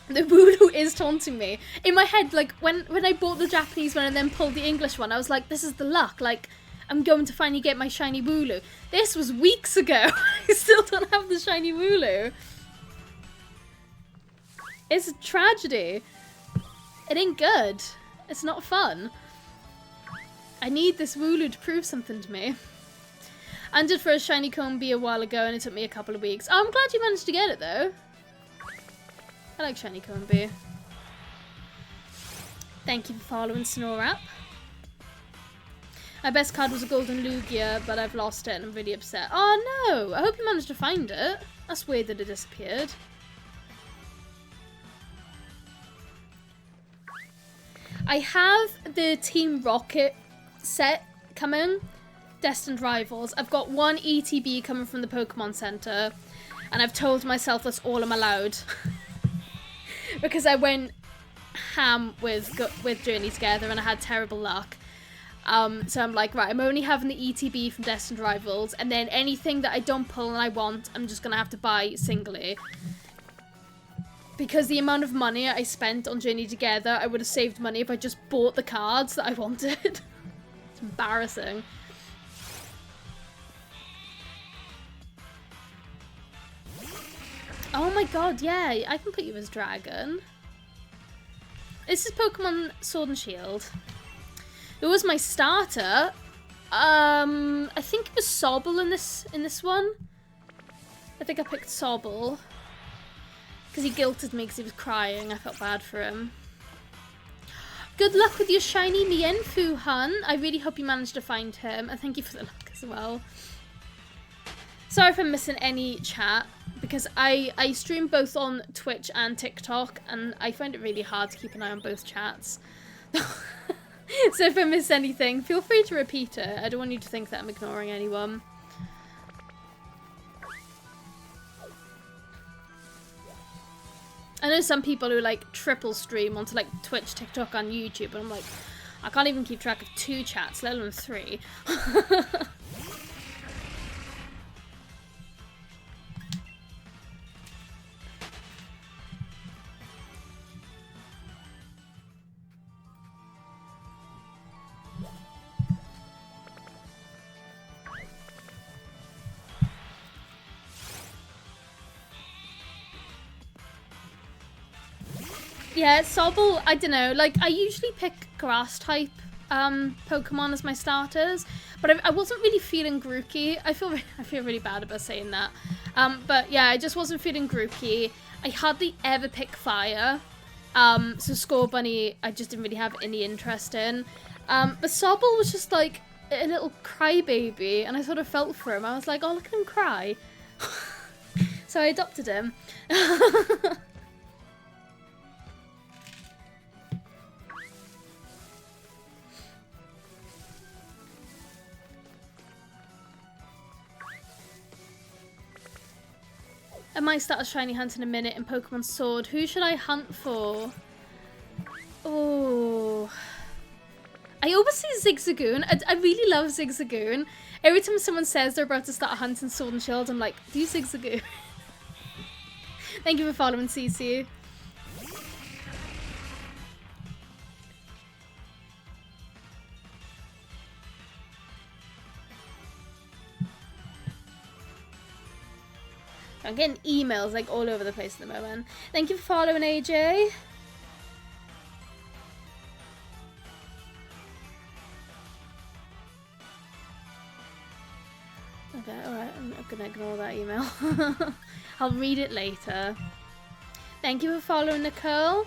The wooloo is taunting me. In my head, like, when I bought the Japanese one and then pulled the English one, I was like, this is the luck. Like, I'm going to finally get my shiny wooloo. This was weeks ago. I still don't have the shiny wooloo. It's a tragedy. It ain't good. It's not fun. I need this wooloo to prove something to me. I did for a shiny Combi a while ago and it took me a couple of weeks. Oh, I'm glad you managed to get it though. I like shiny Combi. Thank you for following Snorap. My best card was a golden Lugia, but I've lost it and I'm really upset. Oh no! I hope you managed to find it. That's weird that it disappeared. I have the Team Rocket set coming. Destined Rivals. I've got 1 ETB coming from the Pokemon Center. And I've told myself that's all I'm allowed. Because I went ham with Journey Together and I had terrible luck. So I'm like, right, I'm only having the ETB from Destined Rivals. And then anything that I don't pull and I want, I'm just going to have to buy singly. Because the amount of money I spent on Journey Together, I would have saved money if I just bought the cards that I wanted. It's embarrassing. Oh my god, yeah, I can put you as Dragon. This is Pokemon Sword and Shield. It was my starter. I think it was Sobble in this one. I think I picked Sobble. Because he guilted me because he was crying. I felt bad for him. Good luck with your shiny Mienfoo, hun. I really hope you managed to find him. And thank you for the luck as well. Sorry if I'm missing any chat. Because I stream both on Twitch and TikTok. And I find it really hard to keep an eye on both chats. So if I miss anything, feel free to repeat it. I don't want you to think that I'm ignoring anyone. I know some people who like triple stream onto like Twitch, TikTok, and YouTube, and I'm like, I can't even keep track of 2 chats, let alone 3. Yeah, Sobble, I don't know, like, I usually pick grass type Pokemon as my starters, but I wasn't really feeling Grookey. I feel really bad about saying that. But yeah, I just wasn't feeling Grookey. I hardly ever pick fire. So Scorbunny, I just didn't really have any interest in. But Sobble was just like a little crybaby, and I sort of felt for him. I was like, oh, look at him cry. So I adopted him. I might start a shiny hunt in a minute in Pokemon Sword. Who should I hunt for? Oh, I always see Zigzagoon. I really love Zigzagoon. Every time someone says they're about to start a hunt in Sword and Shield, I'm like, do Zigzagoon. Thank you for following, CC. I'm getting emails like all over the place at the moment. Thank you for following, AJ. Okay, alright, I'm gonna ignore that email. I'll read it later. Thank you for following, Nicole.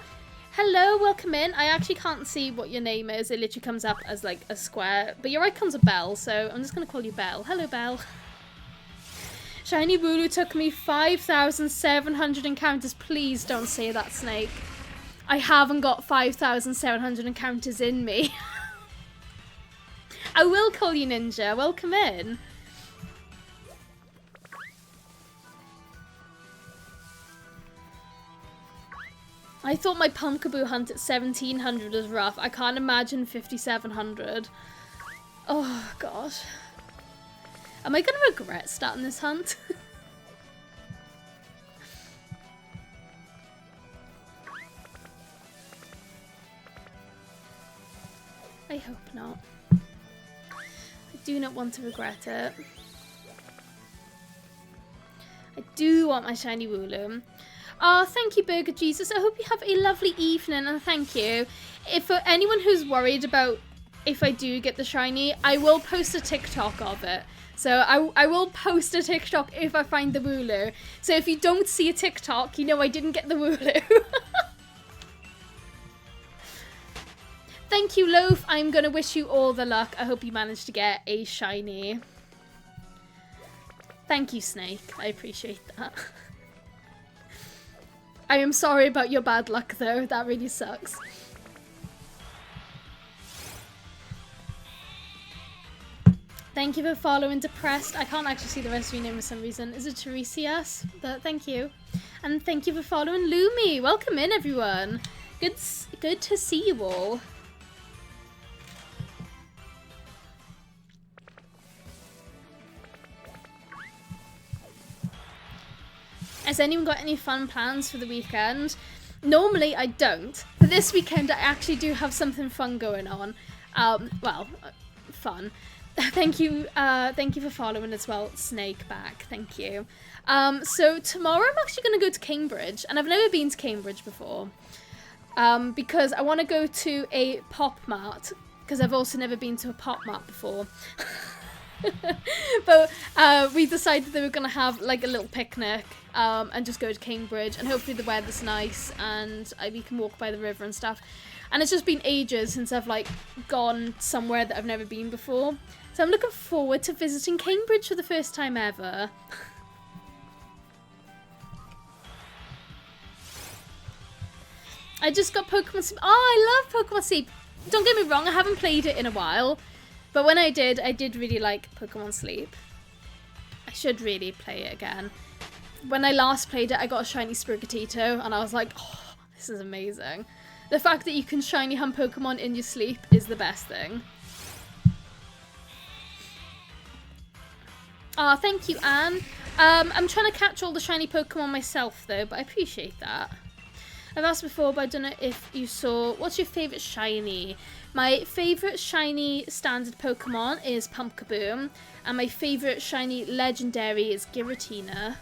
Hello, welcome in. I actually can't see what your name is. It literally comes up as like a square, but your icon's a bell, so I'm just gonna call you Belle. Hello, Belle. Shiny Wooloo took me 5,700 encounters. Please don't say that, Snake. I haven't got 5,700 encounters in me. I will call you Ninja. Welcome in. I thought my Pumpkaboo hunt at 1,700 was rough. I can't imagine 5,700. Oh, gosh. Am I going to regret starting this hunt? I hope not. I do not want to regret it. I do want my shiny Wooloo. Oh, thank you, Burger Jesus. I hope you have a lovely evening, and thank you. If for anyone who's worried about if I do get the shiny, I will post a TikTok of it. So I will post a TikTok if I find the Wooloo. So if you don't see a TikTok, you know I didn't get the Wooloo. Thank you, Loaf. I'm going to wish you all the luck. I hope you manage to get a shiny. Thank you, Snake. I appreciate that. I am sorry about your bad luck, though. That really sucks. Thank you for following Depressed. I can't actually see the rest of your name for some reason. Is it Teresias? But thank you. And thank you for following Lumi. Welcome in, everyone. Good to see you all. Has anyone got any fun plans for the weekend? Normally I don't, but this weekend I actually do have something fun going on. Fun. Thank you for following as well, Snake back. Thank you. So tomorrow I'm actually going to go to Cambridge, and I've never been to Cambridge before, because I want to go to a pop mart, because I've also never been to a pop mart before. But we decided that we were going to have like a little picnic and just go to Cambridge, and hopefully the weather's nice and we can walk by the river and stuff. And it's just been ages since I've like gone somewhere that I've never been before. So I'm looking forward to visiting Cambridge for the first time ever. I just got Pokemon Sleep. Oh, I love Pokemon Sleep. Don't get me wrong, I haven't played it in a while. But when I did really like Pokemon Sleep. I should really play it again. When I last played it, I got a shiny Sprigatito, and I was like, oh, this is amazing. The fact that you can shiny hunt Pokemon in your sleep is the best thing. Oh, thank you, Anne. I'm trying to catch all the shiny Pokemon myself, though, but I appreciate that. I've asked before, but I don't know if you saw. What's your favourite shiny? My favourite shiny standard Pokemon is Pumpkaboo, and my favourite shiny legendary is Giratina.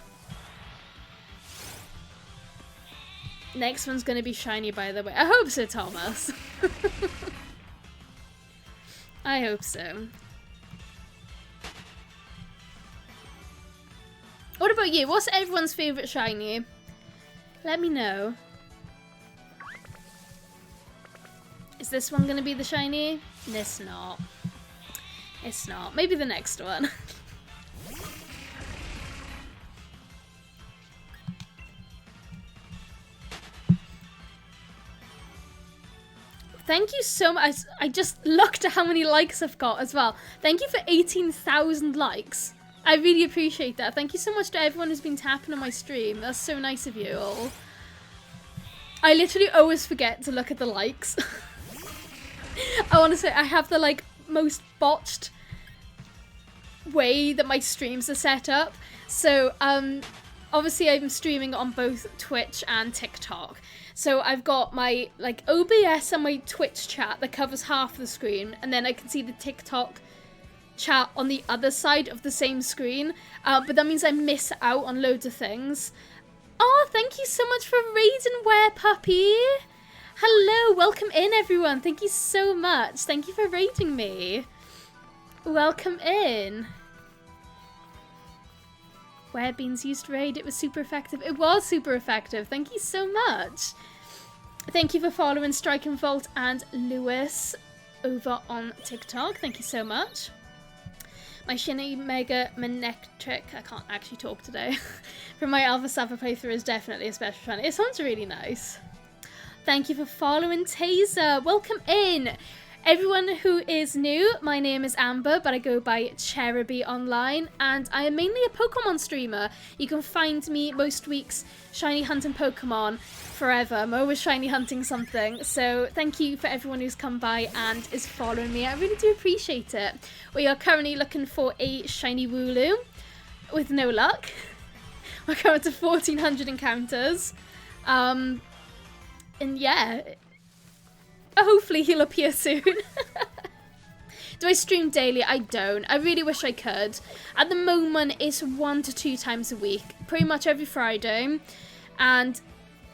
Next one's going to be shiny, by the way. I hope so, Thomas. I hope so. What about you? What's everyone's favourite shiny? Let me know. Is this one going to be the shiny? It's not. It's not. Maybe the next one. Thank you so much. I just looked at how many likes I've got as well. Thank you for 18,000 likes. I really appreciate that. Thank you so much to everyone who's been tapping on my stream. That's so nice of you all. I literally always forget to look at the likes. I want to say I have the like most botched way that my streams are set up. So obviously I'm streaming on both Twitch and TikTok. So I've got my like OBS and my Twitch chat that covers half the screen, and then I can see the TikTok chat on the other side of the same screen. But that means I miss out on loads of things. Oh, thank you so much for raiding Were Puppy. Hello, welcome in everyone. Thank you so much. Thank you for raiding me. Welcome in. Where Beans used raid, it was super effective. It was super effective. Thank you so much. Thank you for following Strike and Vault and Lewis over on TikTok. Thank you so much. My Shinny Mega Manectric, I can't actually talk today, from my Alpha Sapphire playthrough is definitely a special shiny. It sounds really nice. Thank you for following Taser. Welcome in. Everyone who is new, my name is Amber, but I go by Cheruby online, and I am mainly a Pokemon streamer. You can find me most weeks shiny hunting Pokemon forever. I'm always shiny hunting something, so thank you for everyone who's come by and is following me. I really do appreciate it. We are currently looking for a shiny wooloo, with no luck. We're coming to 1400 encounters. And yeah, hopefully he'll appear soon. Do I stream daily? I don't. I really wish I could. At the moment, it's 1 to 2 times a week. Pretty much every Friday. And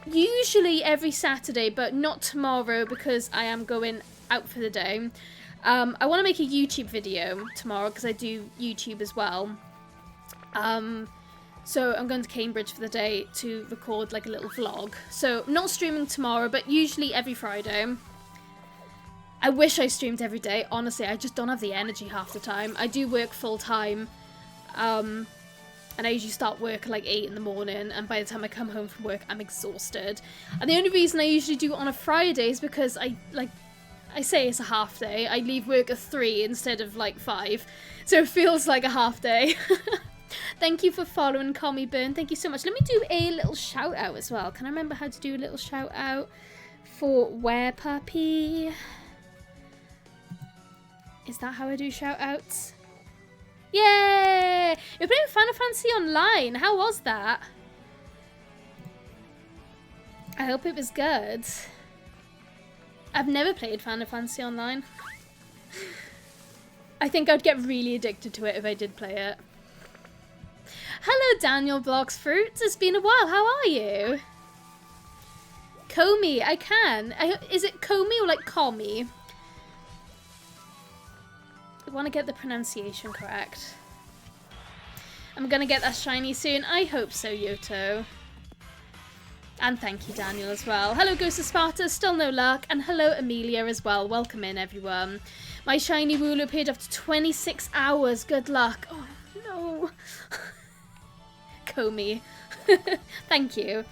usually every Saturday, but not tomorrow because I am going out for the day. I want to make a YouTube video tomorrow because I do YouTube as well. So I'm going to Cambridge for the day to record like a little vlog. So not streaming tomorrow, but usually every Friday. I wish I streamed every day. Honestly, I just don't have the energy half the time. I do work full time. And I usually start work at like 8 in the morning. And by the time I come home from work, I'm exhausted. And the only reason I usually do it on a Friday is because I say it's a half day. I leave work at 3 instead of like 5. So it feels like a half day. Thank you for following Call Me Burn. Thank you so much. Let me do a little shout out as well. Can I remember how to do a little shout out for Were Puppy? Is that how I do shout outs? Yay! You're playing Final Fantasy Online. How was that? I hope it was good. I've never played Final Fantasy Online. I think I'd get really addicted to it if I did play it. Hello, Daniel Blocks Fruits. It's been a while. How are you? Comey. I can. Is it Comey or like Comey? I want to get the pronunciation correct. I'm going to get that shiny soon. I hope so, Yoto. And thank you, Daniel, as well. Hello, Ghost of Sparta. Still no luck. And hello, Amelia, as well. Welcome in, everyone. My shiny wooloo appeared after 26 hours. Good luck. Oh, no. Comey. Thank you.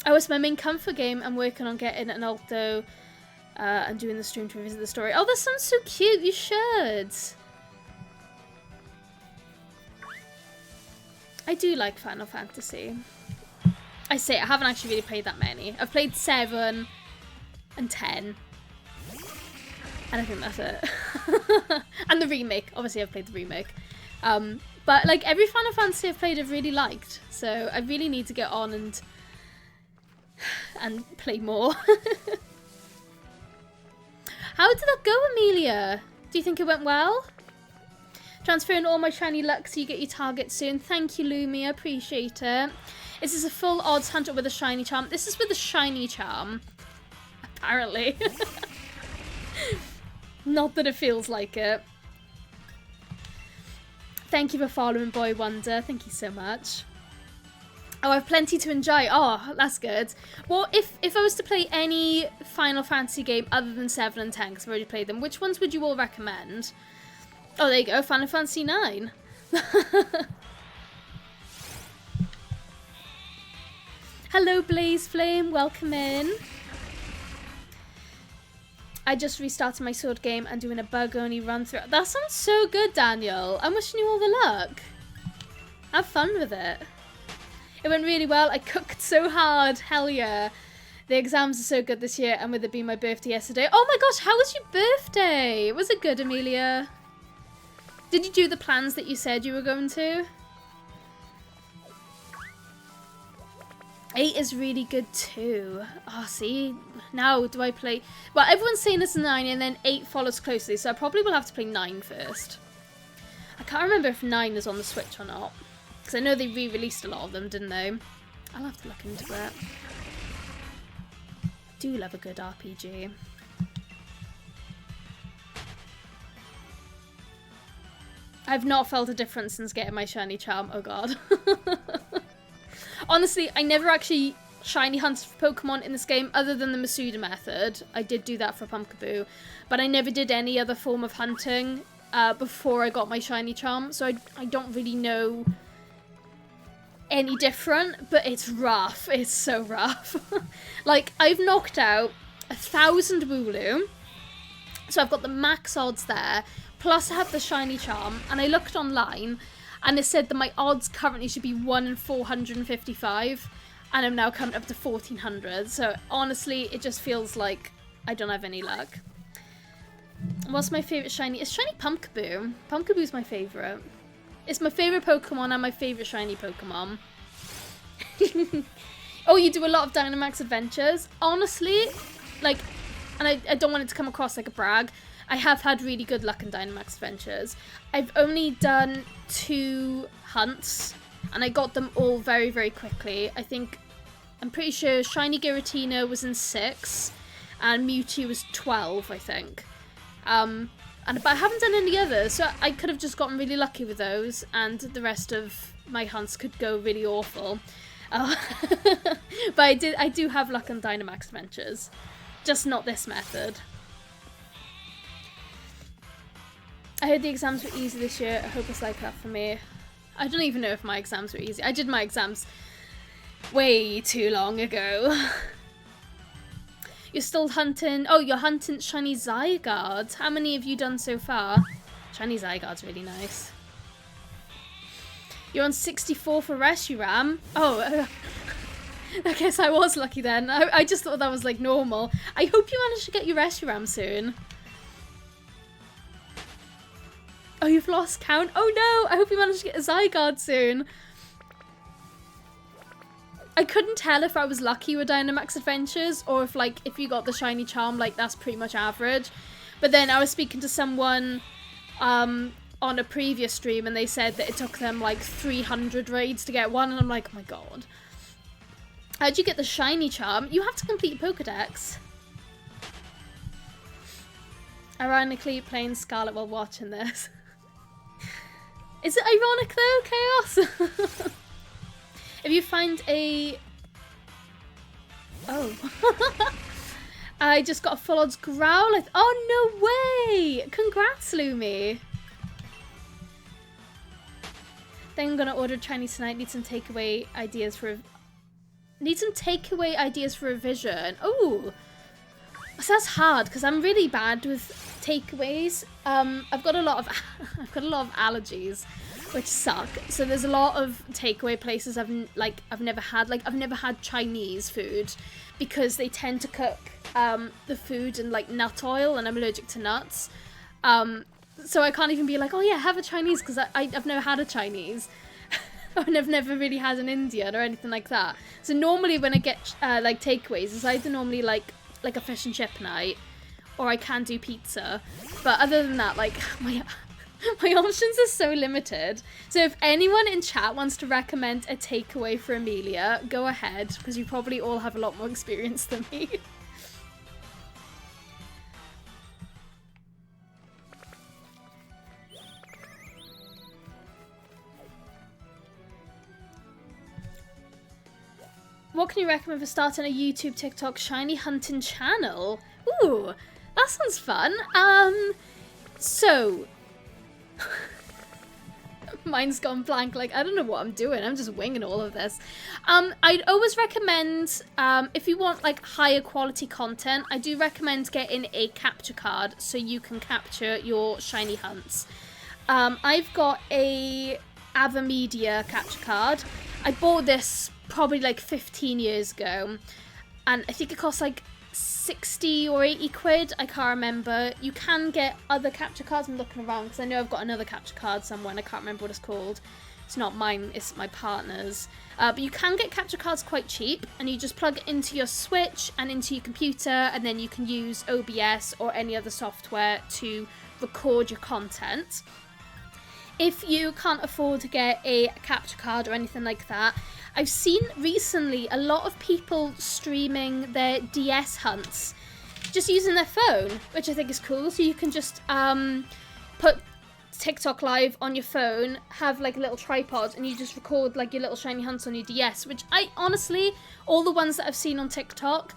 Oh, it's my main comfort game. I'm working on getting an alto and doing the stream to revisit the story. Oh, that sounds so cute. You should. I do like Final Fantasy. I say I haven't actually really played that many. I've played 7 and 10. And I think that's it. And the remake. Obviously, I've played the remake. But like every Final Fantasy I've played, I've really liked. So I really need to get on and play more. How did that go, Amelia? Do you think it went well? Transferring all my shiny luck so you get your target soon. Thank you, Lumi. I appreciate it. Is this a full odds hunter with a shiny charm? This is with a shiny charm. Apparently. Not that it feels like it. Thank you for following, Boy Wonder. Thank you so much. Oh, I have plenty to enjoy. Oh, that's good. Well, if I was to play any Final Fantasy game other than 7 and 10, because I've already played them, which ones would you all recommend? Oh, there you go. Final Fantasy 9. Hello, Blaze Flame. Welcome in. I just restarted my sword game and doing a bug-only run-through. That sounds so good, Daniel. I'm wishing you all the luck. Have fun with it. It went really well. I cooked so hard. Hell yeah. The exams are so good this year, and with it being my birthday yesterday. Oh my gosh, how was your birthday? Was it good, Amelia? Did you do the plans that you said you were going to? 8 is really good too. Oh, see? Now do I play... Well, everyone's saying it's 9 and then 8 follows closely, so I probably will have to play 9 first. I can't remember if 9 is on the Switch or not. Because I know they re-released a lot of them, didn't they? I'll have to look into it. I do love a good RPG. I've not felt a difference since getting my shiny charm. Oh god. Honestly, I never actually shiny hunted for Pokemon in this game other than the Masuda method. I did do that for Pumpkaboo. But I never did any other form of hunting before I got my shiny charm. So I don't really know any different, but it's rough. It's so rough. Like, I've knocked out 1,000 wooloo. So I've got the max odds there. Plus I have the shiny charm. And I looked online and it said that my odds currently should be 1 in 455. And I'm now coming up to 1,400. So honestly, it just feels like I don't have any luck. What's my favourite shiny? It's shiny Pumpkaboo. Pumpkaboo's my favourite. It's my favourite Pokemon and my favourite shiny Pokemon. Oh, you do a lot of Dynamax adventures? Honestly, like, and I don't want it to come across like a brag, I have had really good luck in Dynamax adventures. I've only done 2 hunts, and I got them all very, very quickly. I'm pretty sure shiny Giratina was in 6, and Mewtwo was 12, I think. But I haven't done any others, so I could have just gotten really lucky with those, and the rest of my hunts could go really awful. But I do have luck on Dynamax adventures, just not this method. I heard the exams were easy this year. I hope it's like that for me. I don't even know if my exams were easy. I did my exams way too long ago. You're still hunting... Oh, you're hunting shiny Zygarde. How many have you done so far? Shiny Zygarde's really nice. You're on 64 for Reshiram. Oh, I guess I was lucky then. I just thought that was like normal. I hope you manage to get your Reshiram soon. Oh, you've lost count? Oh no! I hope you manage to get a Zygarde soon. I couldn't tell if I was lucky with Dynamax Adventures or if you got the shiny charm, like, that's pretty much average. But then I was speaking to someone on a previous stream and they said that it took them like 300 raids to get one, and I'm like, oh my god. How'd you get the shiny charm? You have to complete Pokedex. Ironically, playing Scarlet while watching this. Is it ironic though, Chaos? If you find a... Oh. I just got a full odds Growlithe. Oh, no way! Congrats, Lumi. Then I'm going to order Chinese tonight. Need some takeaway ideas for... revision. Oh! So that's hard, because I'm really bad with takeaways. I've got a lot of allergies, which suck. So there's a lot of takeaway places I've never had. Like, I've never had Chinese food because they tend to cook the food in like nut oil, and I'm allergic to nuts. So I can't even be like, oh yeah, have a Chinese, because I've never had a Chinese. And I've never really had an Indian or anything like that. So normally when I get like takeaways, it's either normally like a fish and chip night, or I can do pizza. But other than that, like My options are so limited. So if anyone in chat wants to recommend a takeaway for Amelia, go ahead, because you probably all have a lot more experience than me. What can you recommend for starting a YouTube, TikTok, shiny hunting channel? Ooh, that sounds fun. So... Mine's gone blank. Like, I don't know what I'm doing. I'm just winging all of this. I'd always recommend, if you want, like, higher quality content, I do recommend getting a capture card so you can capture your shiny hunts. I've got a Avamedia capture card. I bought this probably like 15 years ago, and I think it costs like 60 or 80 quid, I can't remember. You can get other capture cards. I'm looking around because I know I've got another capture card somewhere and I can't remember what it's called. It's not mine, it's my partner's. But you can get capture cards quite cheap, and you just plug it into your Switch and into your computer, and then you can use OBS or any other software to record your content. If you can't afford to get a capture card or anything like that, I've seen recently a lot of people streaming their DS hunts just using their phone, which I think is cool. So you can just put TikTok live on your phone, have like a little tripod, and you just record like your little shiny hunts on your DS, which I honestly, all the ones that I've seen on TikTok,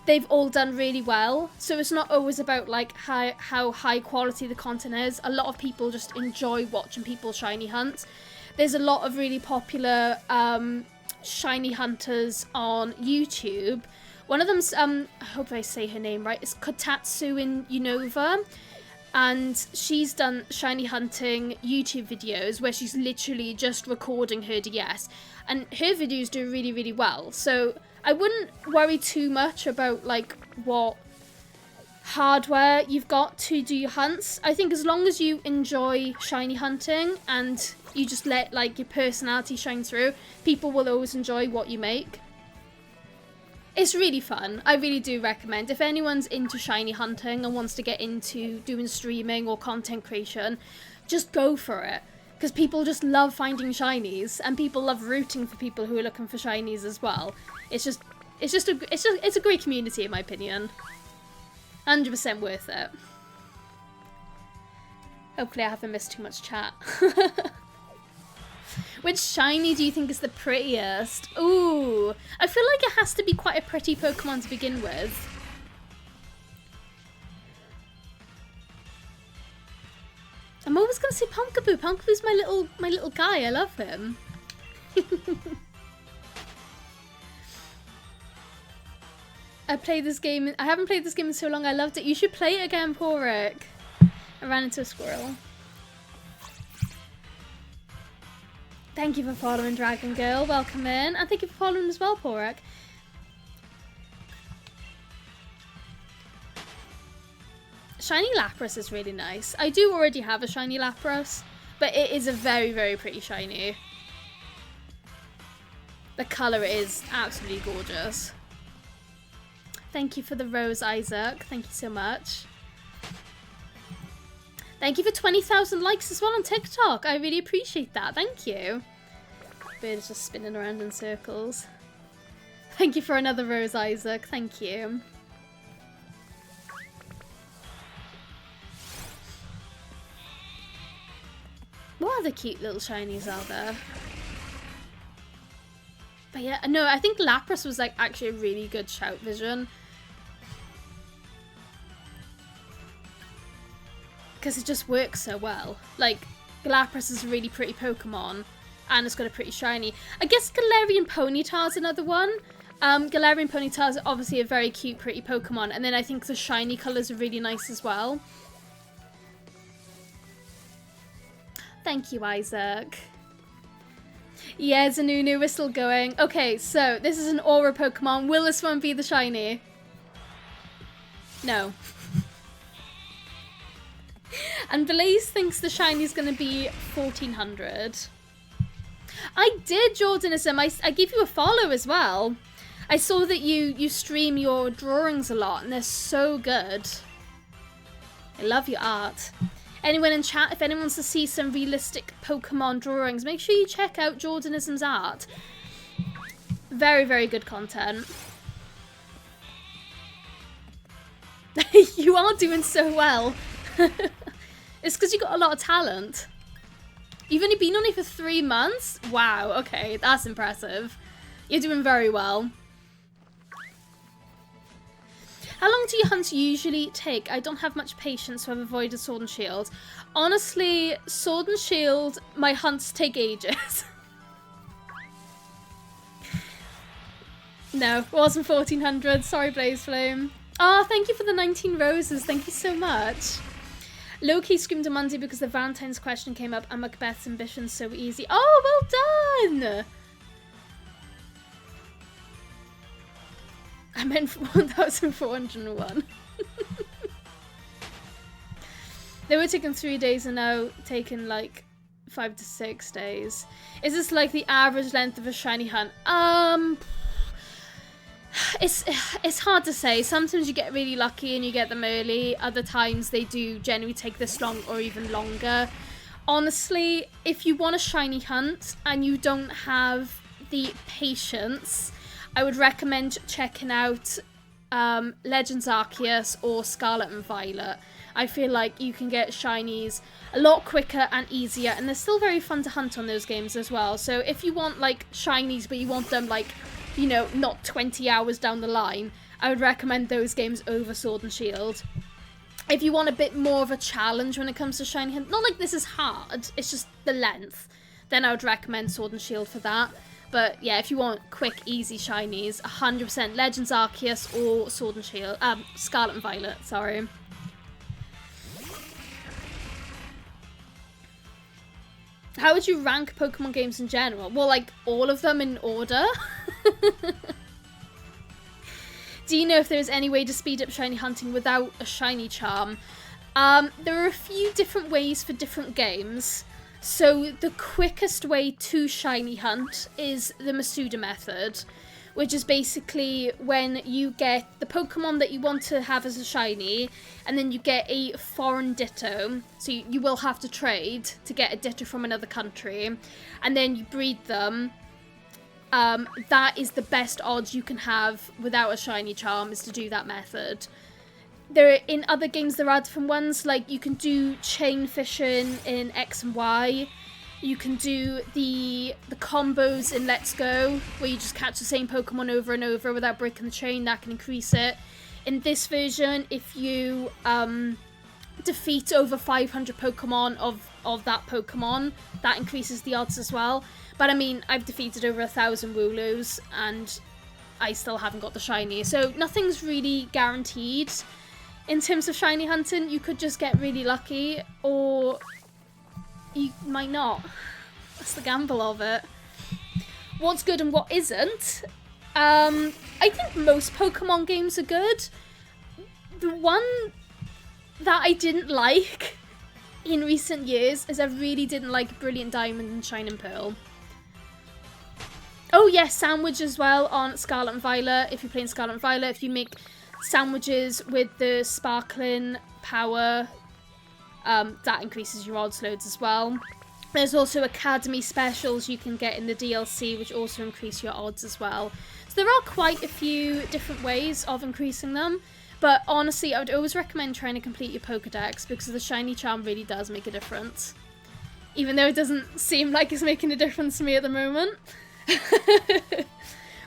they've all done really well. So it's not always about like how high quality the content is. A lot of people just enjoy watching people shiny hunt. There's a lot of really popular shiny hunters on YouTube. One of them's, I hope I say her name right, it's Kotatsu in Unova. And she's done shiny hunting YouTube videos where she's literally just recording her DS. And her videos do really, really well. So I wouldn't worry too much about like what hardware you've got to do your hunts. I think as long as you enjoy shiny hunting and you just let like your personality shine through, people will always enjoy what you make. It's really fun. I really do recommend. If anyone's into shiny hunting and wants to get into doing streaming or content creation, just go for it. Because people just love finding shinies, and people love rooting for people who are looking for shinies as well. It's a great community in my opinion. 100% worth it. Hopefully I haven't missed too much chat. Which shiny do you think is the prettiest? Ooh, I feel like it has to be quite a pretty Pokemon to begin with. I'm always gonna say Pumpkaboo. Pumpkaboo's my little guy. I love him. I played this game. I haven't played this game in so long. I loved it. You should play it again, Porik. I ran into a squirrel. Thank you for following, Dragon Girl. Welcome in. And thank you for following as well, Porik. Shiny Lapras is really nice. I do already have a shiny Lapras, but it is a very, very pretty shiny. The colour is absolutely gorgeous. Thank you for the rose, Isaac. Thank you so much. Thank you for 20,000 likes as well on TikTok. I really appreciate that. Thank you. Bird is just spinning around in circles. Thank you for another rose, Isaac. Thank you. What other cute little shinies are there? But yeah, no, I think Lapras was like actually a really good shout, Vision. Because it just works so well. Like, Lapras is a really pretty Pokemon, and it's got a pretty shiny. I guess Galarian Ponyta is another one. Galarian Ponyta is obviously a very cute, pretty Pokemon, and then I think the shiny colours are really nice as well. Thank you, Isaac. Yeah, Zanunu, we're still going. Okay, so this is an Aura Pokemon. Will this one be the shiny? No. And Blaze thinks the shiny is going to be 1400. I did, Jordanism. I give you a follow as well. I saw that you stream your drawings a lot, and they're so good. I love your art. Anyone in chat, if anyone wants to see some realistic Pokemon drawings, make sure you check out Jordanism's art. Very, very good content. You are doing so well. It's because you got a lot of talent. You've only been on it for 3 months? Wow, okay, that's impressive. You're doing very well. How long do your hunts usually take? I don't have much patience, so I've avoided Sword and Shield. Honestly, Sword and Shield, my hunts take ages. No, it wasn't 1400. Sorry, Blaze Flame. Oh, thank you for the 19 roses. Thank you so much. Low-key screamed on Monday because the Valentine's question came up and Macbeth's ambition's so easy. Oh, well done! I meant 1401. They were taking 3 days and now taking like 5 to 6 days. Is this like the average length of a shiny hunt? It's hard to say. Sometimes you get really lucky and you get them early. Other times they do generally take this long or even longer. Honestly, if you want a shiny hunt and you don't have the patience, I would recommend checking out Legends Arceus or Scarlet and Violet. I feel like you can get shinies a lot quicker and easier, and they're still very fun to hunt on those games as well. So if you want like shinies but you want them like, you know, not 20 hours down the line, I would recommend those games over Sword and Shield. If you want a bit more of a challenge when it comes to shiny hunt, not like this is hard, it's just the length, then I would recommend Sword and Shield for that. But yeah, if you want quick, easy shinies, 100% Legends Arceus or Sword and Shield, Scarlet and Violet, sorry. How would you rank Pokemon games in general? Well, like, all of them in order. Do you know if there is any way to speed up shiny hunting without a shiny charm? There are a few different ways for different games. So the quickest way to shiny hunt is the Masuda method, which is basically when you get the Pokemon that you want to have as a shiny, and then you get a foreign Ditto. So you will have to trade to get a Ditto from another country, and then you breed them. That is the best odds you can have without a shiny charm, is to do that method. In other games there are different ones, like you can do chain fishing in X and Y. You can do the combos in Let's Go, where you just catch the same Pokemon over and over without breaking the chain. That can increase it. In this version, if you defeat over 500 Pokemon of that Pokemon, that increases the odds as well. But I mean, I've defeated over 1,000 wooloos and I still haven't got the shiny. So nothing's really guaranteed. In terms of shiny hunting, you could just get really lucky, or you might not. That's the gamble of it. What's good and what isn't? I think most Pokemon games are good. The one that I didn't like in recent years is I really didn't like Brilliant Diamond and Shining Pearl. Oh yes, sandwich as well on Scarlet and Violet. If you're playing Scarlet and Violet, if you make sandwiches with the sparkling power, that increases your odds loads as well. There's also Academy specials you can get in the DLC, which also increase your odds as well. So there are quite a few different ways of increasing them, but honestly I would always recommend trying to complete your Pokedex, because the shiny charm really does make a difference, even though it doesn't seem like it's making a difference to me at the moment.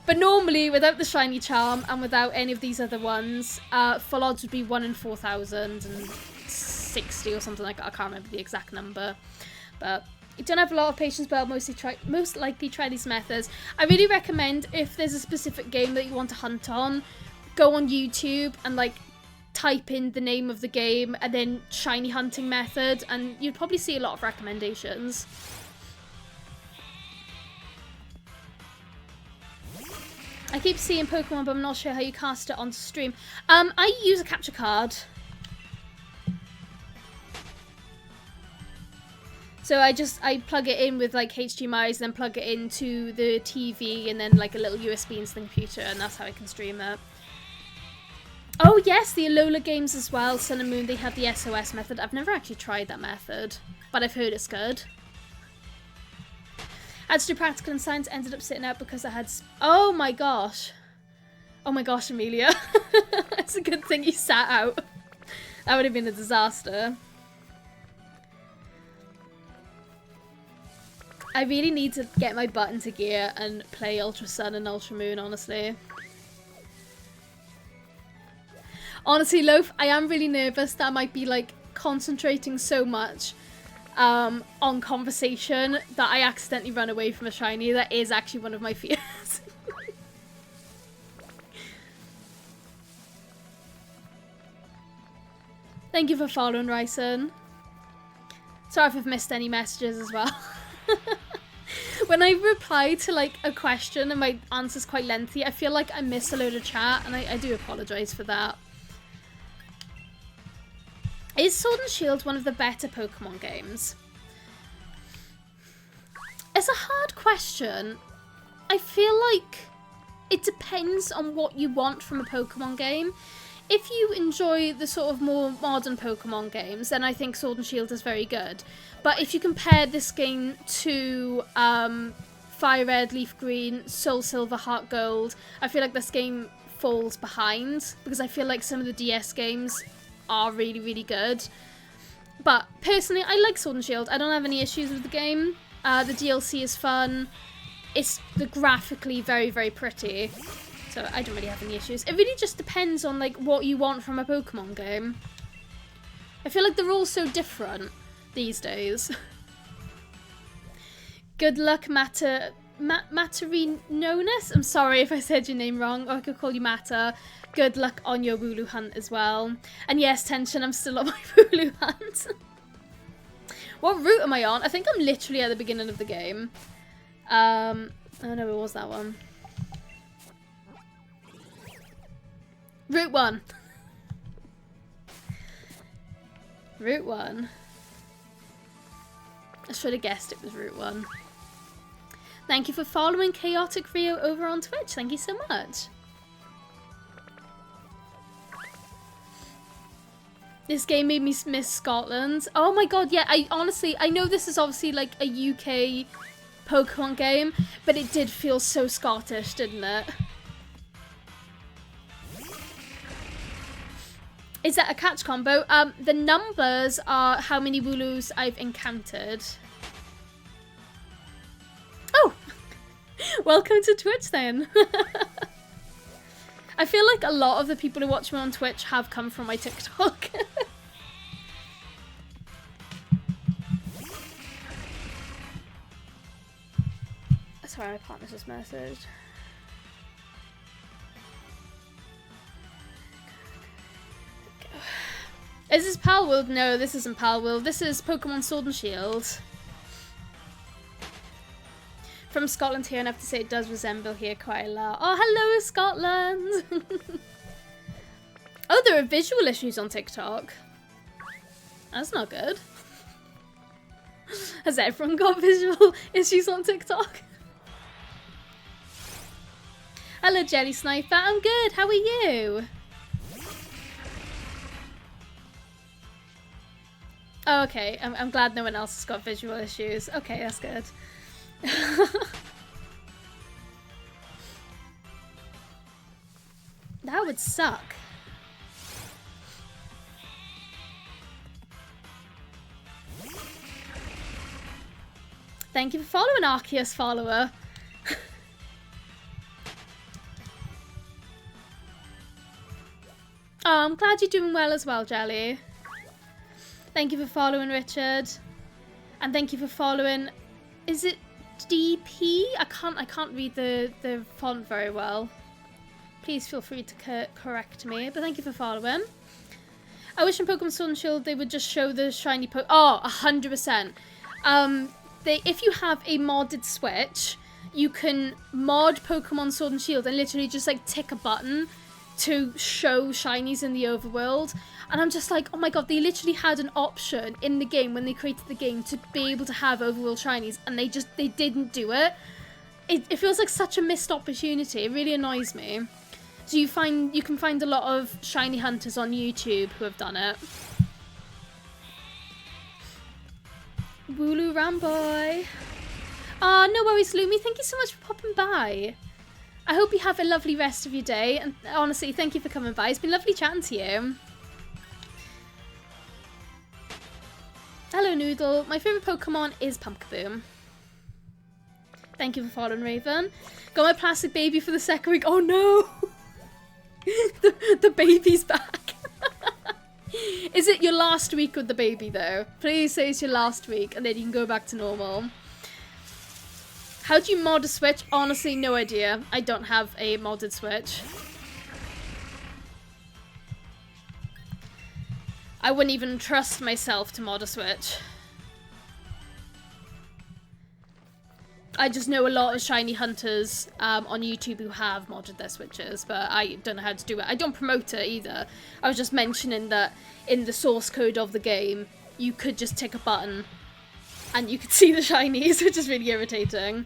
But normally, without the shiny charm and without any of these other ones, full odds would be 1 in 4,060 or something like that. I can't remember the exact number. But you don't have a lot of patience, but I'll most likely try these methods. I really recommend, if there's a specific game that you want to hunt on, go on YouTube and like type in the name of the game and then shiny hunting method, and you'd probably see a lot of recommendations. I keep seeing Pokemon, but I'm not sure how you cast it on stream. I use a capture card. So I plug it in with like HDMIs, then plug it into the TV, and then like a little USB into the computer, and that's how I can stream it. Oh yes, the Alola games as well, Sun and Moon, they have the SOS method. I've never actually tried that method, but I've heard it's good. I had to do practical and science, ended up sitting out because I had... Oh my gosh. Oh my gosh, Amelia. It's a good thing you sat out. That would have been a disaster. I really need to get my butt into gear and play Ultra Sun and Ultra Moon, honestly. Honestly, Loaf, I am really nervous that I might be, like, concentrating so much on conversation that I accidentally run away from a shiny. That is actually one of my fears. Thank you for following, Ryson. Sorry if I've missed any messages as well. When I reply to like a question and my answer's quite lengthy, I feel like I miss a load of chat, and I do apologise for that. Is Sword and Shield one of the better Pokemon games? It's a hard question. I feel like it depends on what you want from a Pokemon game. If you enjoy the sort of more modern Pokemon games, then I think Sword and Shield is very good. But if you compare this game to Fire Red, Leaf Green, Soul Silver, Heart Gold, I feel like this game falls behind, because I feel like some of the DS games are really, really good. But personally, I like Sword and Shield. I don't have any issues with the game. The DLC is fun. It's graphically very, very pretty. So I don't really have any issues. It really just depends on like what you want from a Pokemon game. I feel like they're all so different these days. Good luck, Matarinonis. I'm sorry if I said your name wrong, or I could call you Mata. Good luck on your wooloo hunt as well. And yes, Tension, I'm still on my wooloo hunt. What route am I on? I think I'm literally at the beginning of the game. Oh no, it was that one. Route 1. Route 1. I should have guessed it was Route 1. Thank you for following Chaotic Rio over on Twitch. Thank you so much. This game made me miss Scotland. Oh my god, yeah, I know this is obviously like a UK Pokemon game, but it did feel so Scottish, didn't it? Is that a catch combo? The numbers are how many wooloos I've encountered. Oh! Welcome to Twitch then. I feel like a lot of the people who watch me on Twitch have come from my TikTok. Sorry, my partner just messaged. Is this Palworld? No, this isn't Palworld. This is Pokemon Sword and Shield. From Scotland here, and I have to say it does resemble here quite a lot. Oh, hello, Scotland! Oh, there are visual issues on TikTok. That's not good. Has everyone got visual issues on TikTok? Hello, Jelly Sniper. I'm good. How are you? Oh, okay. I'm glad no one else has got visual issues. Okay, that's good. That would suck. Thank you for following, Arceus follower. Oh, I'm glad you're doing well as well, Jelly. Thank you for following, Richard. And thank you for following... Is it DP? I can't read the font very well. Please feel free to correct me. But thank you for following. I wish in Pokemon Sword and Shield they would just show the shiny Oh, 100%. If you have a modded Switch, you can mod Pokemon Sword and Shield and literally just like tick a button to show shinies in the overworld. And I'm just like, oh my god, they literally had an option in the game when they created the game to be able to have overworld shinies, and they didn't do it. It feels like such a missed opportunity. It really annoys me. Do you find you can find a lot of shiny hunters on YouTube who have done it? Wooloo Ramboy. Oh, no worries, Lumi. Thank you so much for popping by. I hope you have a lovely rest of your day. And honestly, thank you for coming by. It's been lovely chatting to you. Hello, Noodle. My favourite Pokemon is Pumpkaboo. Thank you for following, Raven. Got my plastic baby for the second week. Oh, no. the baby's back. Is it your last week with the baby, though? Please say it's your last week, and then you can go back to normal. How do you mod a Switch? Honestly, no idea. I don't have a modded Switch. I wouldn't even trust myself to mod a Switch. I just know a lot of shiny hunters on YouTube who have modded their Switches, but I don't know how to do it. I don't promote it either. I was just mentioning that in the source code of the game, you could just tick a button and you could see the shinies, which is really irritating.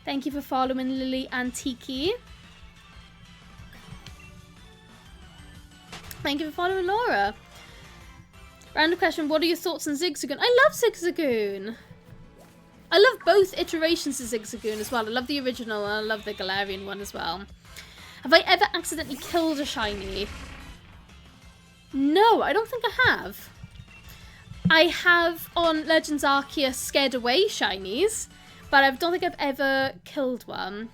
Thank you for following Lily Antiki. Thank you for following Laura. Random question, what are your thoughts on Zigzagoon? I love Zigzagoon. I love both iterations of Zigzagoon as well. I love the original and I love the Galarian one as well. Have I ever accidentally killed a shiny? No, I don't think I have. I have on Legends Arceus scared away shinies, but I don't think I've ever killed one.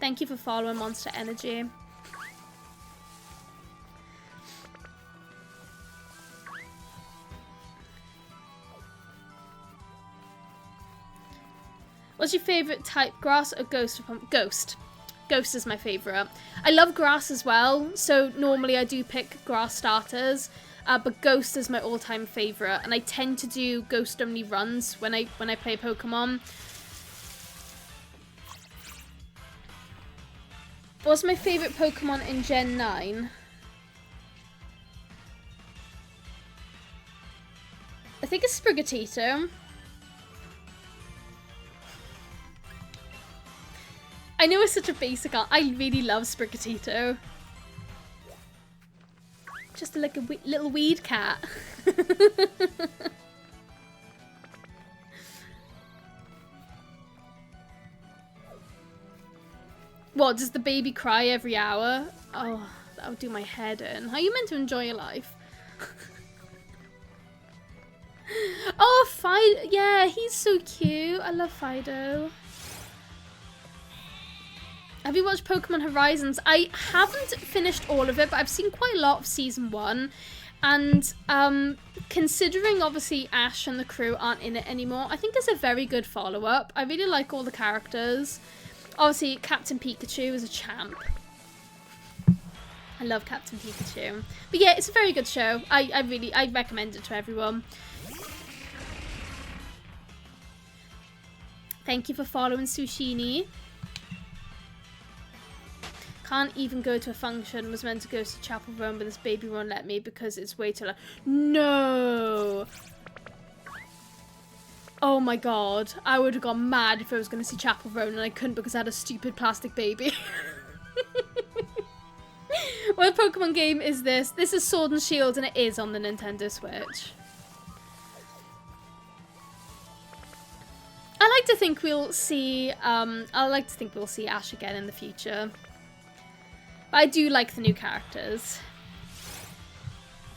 Thank you for following Monster Energy. What's your favourite type? Grass or ghost? Ghost. Ghost is my favourite. I love grass as well, so normally I do pick grass starters, but ghost is my all-time favourite, and I tend to do ghost only runs when I play Pokemon. What's my favourite Pokemon in Gen 9? I think it's Sprigatito. I know it's such a basic art. I really love Sprigatito. Just like a little weed cat. What, does the baby cry every hour? Oh, that would do my head in. How are you meant to enjoy your life? Oh, Fido. Yeah, he's so cute. I love Fido. Have you watched Pokemon Horizons? I haven't finished all of it, but I've seen quite a lot of Season 1. And considering, obviously, Ash and the crew aren't in it anymore, I think it's a very good follow-up. I really like all the characters. Obviously, Captain Pikachu is a champ. I love Captain Pikachu. But yeah, it's a very good show. I recommend it to everyone. Thank you for following Sushini. Can't even go to a function. Was meant to go to Chapel Roan, but this baby won't let me because it's way too loud. No! Oh my god. I would have gone mad if I was going to see Chapel Roan and I couldn't because I had a stupid plastic baby. What Pokemon game is this? This is Sword and Shield and it is on the Nintendo Switch. I like to think we'll see Ash again in the future. But I do like the new characters.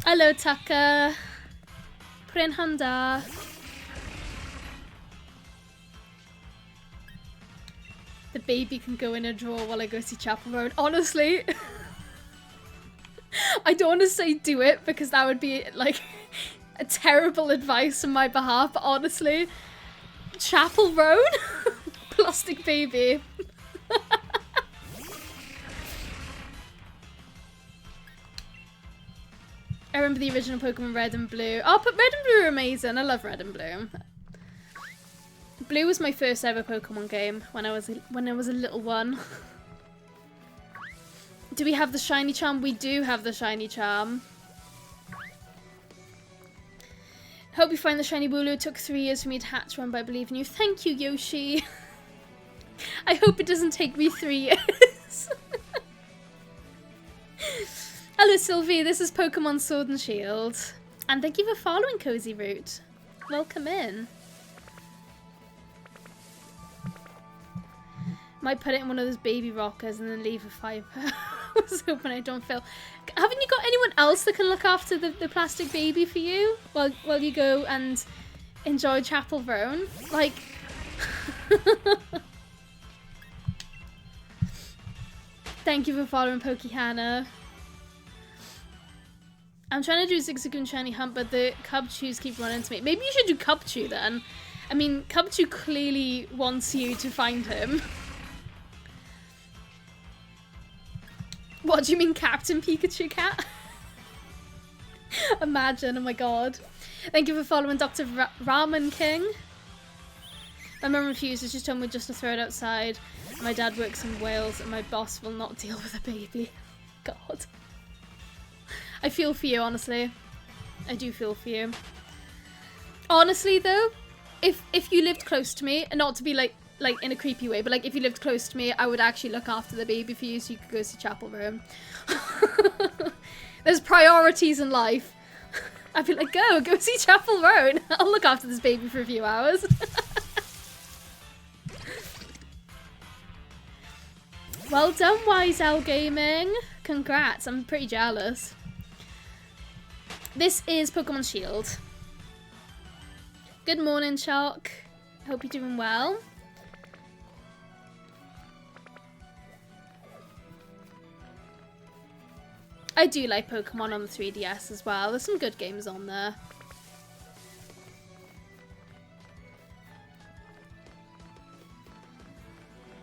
Hello, Tucker. Prin Honda. The baby can go in a drawer while I go see Chapel Roan. Honestly, I don't want to say do it because that would be like a terrible advice on my behalf. But honestly, Chapel Roan? Plastic baby. I remember the original Pokemon Red and Blue. Oh, but Red and Blue are amazing. I love Red and Blue. Blue was my first ever Pokemon game when I was a little one. Do we have the shiny charm? We do have the shiny charm. Hope you find the shiny wooloo. It took 3 years for me to hatch one, but I believe in you. Thank you, Yoshi. I hope it doesn't take me 3 years. Hello Sylvie, this is Pokemon Sword and Shield. And thank you for following Cozy Root. Welcome in. Might put it in one of those baby rockers and then leave a 5. I was hoping I don't fail. Haven't you got anyone else that can look after the plastic baby for you while you go and enjoy Chapel Roan? Like... Thank you for following Pokehana. I'm trying to do Zigzagoon Shiny Hunt, but the Cubchews keep running to me. Maybe you should do Cubchew then. I mean, Cubchew clearly wants you to find him. What do you mean, Captain Pikachu Cat? Imagine, oh my god. Thank you for following Dr. Ramen King. My mum refuses, she's told me just to throw it outside. My dad works in Wales and my boss will not deal with a baby. God. I feel for you, honestly. I do feel for you. Honestly though, if you lived close to me, and not to be like in a creepy way, but like if you lived close to me, I would actually look after the baby for you so you could go see Chapel Roan. There's priorities in life. I'd be like, go see Chapel Roan. I'll look after this baby for a few hours. Well done, YSL Gaming. Congrats, I'm pretty jealous. This is Pokemon Shield. Good morning, Shark. Hope you're doing well. I do like Pokemon on the 3DS as well. There's some good games on there.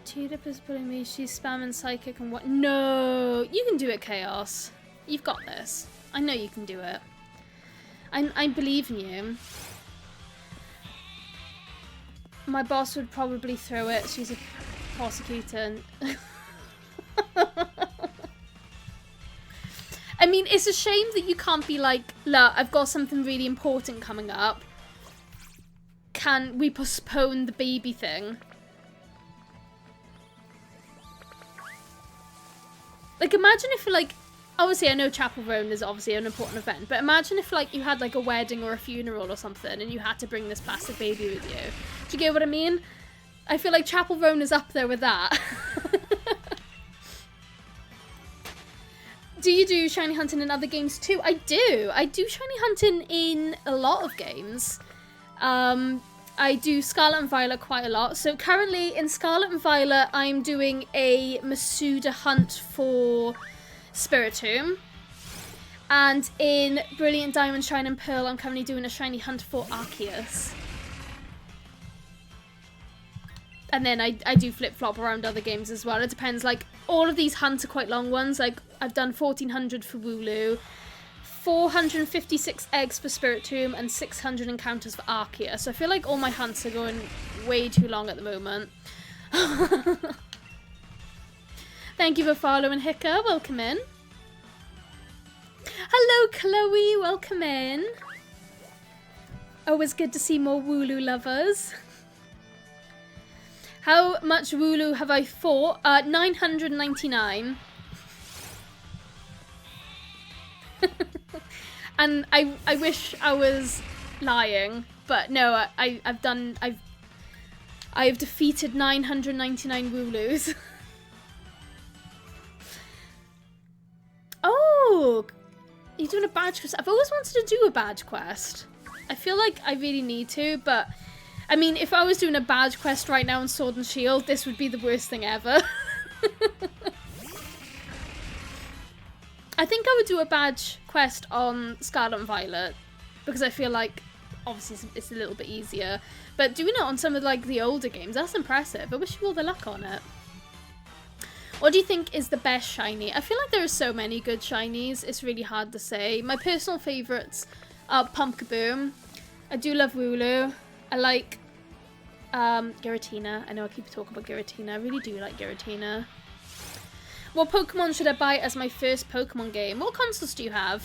Tulip is pulling me. She's spamming Psychic and what? No! You can do it, Chaos. You've got this. I know you can do it. I believe in you. My boss would probably throw it. She's a prosecutor. And I mean, it's a shame that you can't be like, look, I've got something really important coming up. Can we postpone the baby thing? Like, imagine if, like, obviously I know Chapel Roan is obviously an important event, but imagine if, like, you had, like, a wedding or a funeral or something and you had to bring this plastic baby with you. Do you get what I mean? I feel like Chapel Roan is up there with that. Do you do shiny hunting in other games too? I do. I do shiny hunting in a lot of games. I do Scarlet and Violet quite a lot. So currently in Scarlet and Violet, I'm doing a Masuda hunt for Spiritomb. And in Brilliant Diamond, Shine and Pearl, I'm currently doing a shiny hunt for Arceus. And then I do flip-flop around other games as well. It depends, like, all of these hunts are quite long ones. Like, I've done 1400 for Wooloo, 456 eggs for Spiritomb, and 600 encounters for Arceus. So I feel like all my hunts are going way too long at the moment. Thank you for following, Hicka. Welcome in. Hello, Chloe. Welcome in. Always good to see more Wooloo lovers. How much Wooloo have I fought? 999. And I wish I was lying, but no, I've defeated 999 Wooloos. Oh, you're doing a badge quest. I've always wanted to do a badge quest. I feel like I really need to, but I mean, if I was doing a badge quest right now in Sword and Shield, this would be the worst thing ever. I think I would do a badge quest on Scarlet and Violet, because I feel like, obviously, it's a little bit easier. But doing it on some of, like, the older games, that's impressive. I wish you all the luck on it. What do you think is the best shiny? I feel like there are so many good shinies, it's really hard to say. My personal favourites are Pumpkaboom. I do love Wooloo. I like Giratina. I know I keep talking about Giratina. I really do like Giratina. What Pokemon should I buy as my first Pokemon game? What consoles do you have?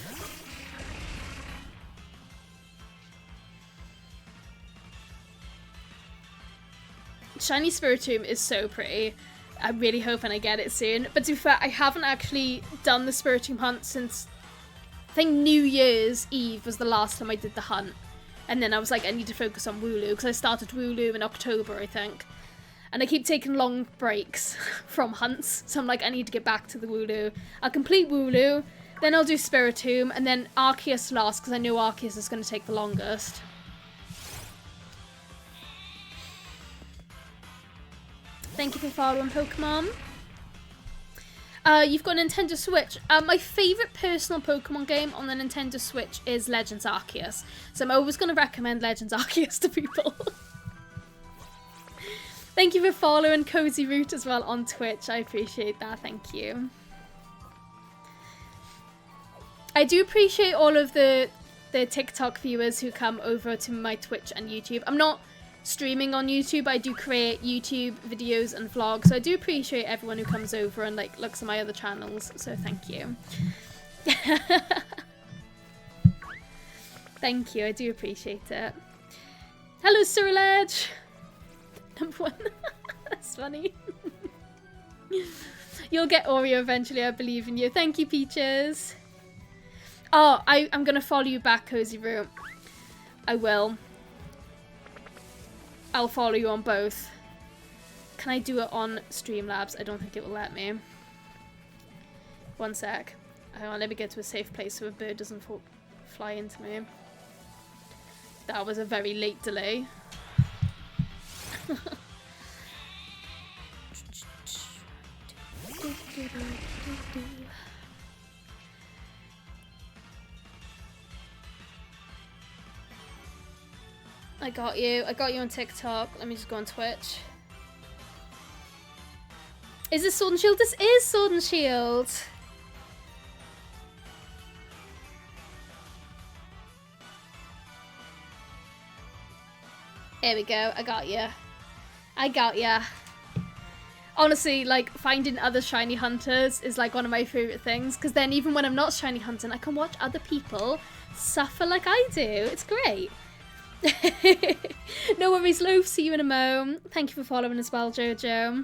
Shiny Spiritomb is so pretty. I'm really hoping I get it soon. But to be fair, I haven't actually done the Spiritomb hunt since, I think New Year's Eve was the last time I did the hunt. And then I was like, I need to focus on wooloo, because I started wooloo in October, I think. And I keep taking long breaks from hunts. So I'm like, I need to get back to the wooloo. I'll complete wooloo, then I'll do Spiritomb, and then Arceus last, because I know Arceus is going to take the longest. Thank you for following, Pokemon. You've got a Nintendo Switch. My favourite personal Pokemon game on the Nintendo Switch is Legends Arceus. So I'm always going to recommend Legends Arceus to people. Thank you for following Cozy Root as well on Twitch. I appreciate that. Thank you. I do appreciate all of the TikTok viewers who come over to my Twitch and YouTube. I'm not streaming on YouTube. I do create YouTube videos and vlogs. So I do appreciate everyone who comes over and like looks at my other channels. So thank you. Thank you. I do appreciate it. Hello, Cyriledge. Number 1. That's funny. You'll get Oreo eventually. I believe in you. Thank you, Peaches. Oh, I'm going to follow you back, Cozy Root. I will. I'll follow you on both. Can I do it on Streamlabs? I don't think it will let me. One sec. Hang on, let me get to a safe place so a bird doesn't fly into me. That was a very late delay. I got you. I got you on TikTok. Let me just go on Twitch. Is this Sword and Shield? This is Sword and Shield. There we go. I got you. I got ya. Honestly, like, finding other shiny hunters is like one of my favourite things, because then even when I'm not shiny hunting, I can watch other people suffer like I do. It's great. No worries, Loaf. See you in a mo. Thank you for following as well, Jojo.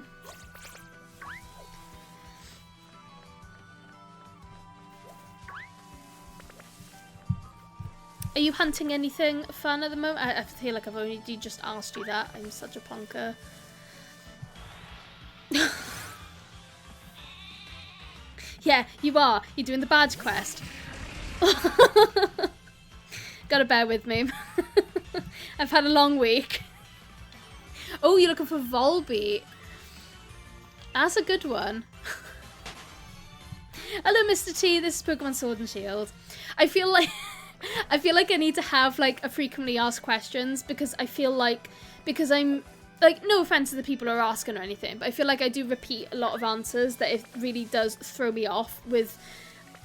Are you hunting anything fun at the moment? I feel like I've only just asked you that. I'm such a plonker. Yeah, you are. You're doing the badge quest. Gotta bear with me. I've had a long week. Oh, you're looking for Volbeat. That's a good one. Hello, Mr. T. This is Pokemon Sword and Shield. I feel like I need to have like a frequently asked questions, because I feel like, because I'm like, no offense to the people who are asking or anything, but I feel like I do repeat a lot of answers that it really does throw me off with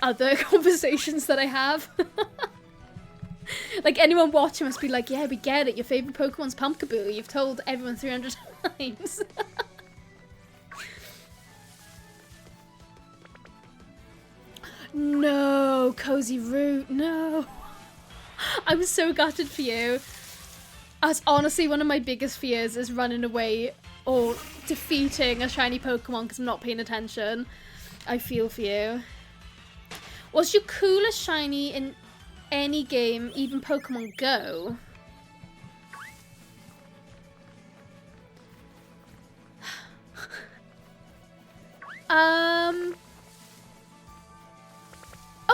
other conversations that I have. Like, anyone watching must be like, yeah, we get it. Your favourite Pokemon's Pumpkaboo. You've told everyone 300 times. No, Cozy Root, no. I'm so gutted for you. That's honestly one of my biggest fears, is running away or defeating a shiny Pokemon because I'm not paying attention. I feel for you. What's your coolest shiny in any game, even Pokemon Go?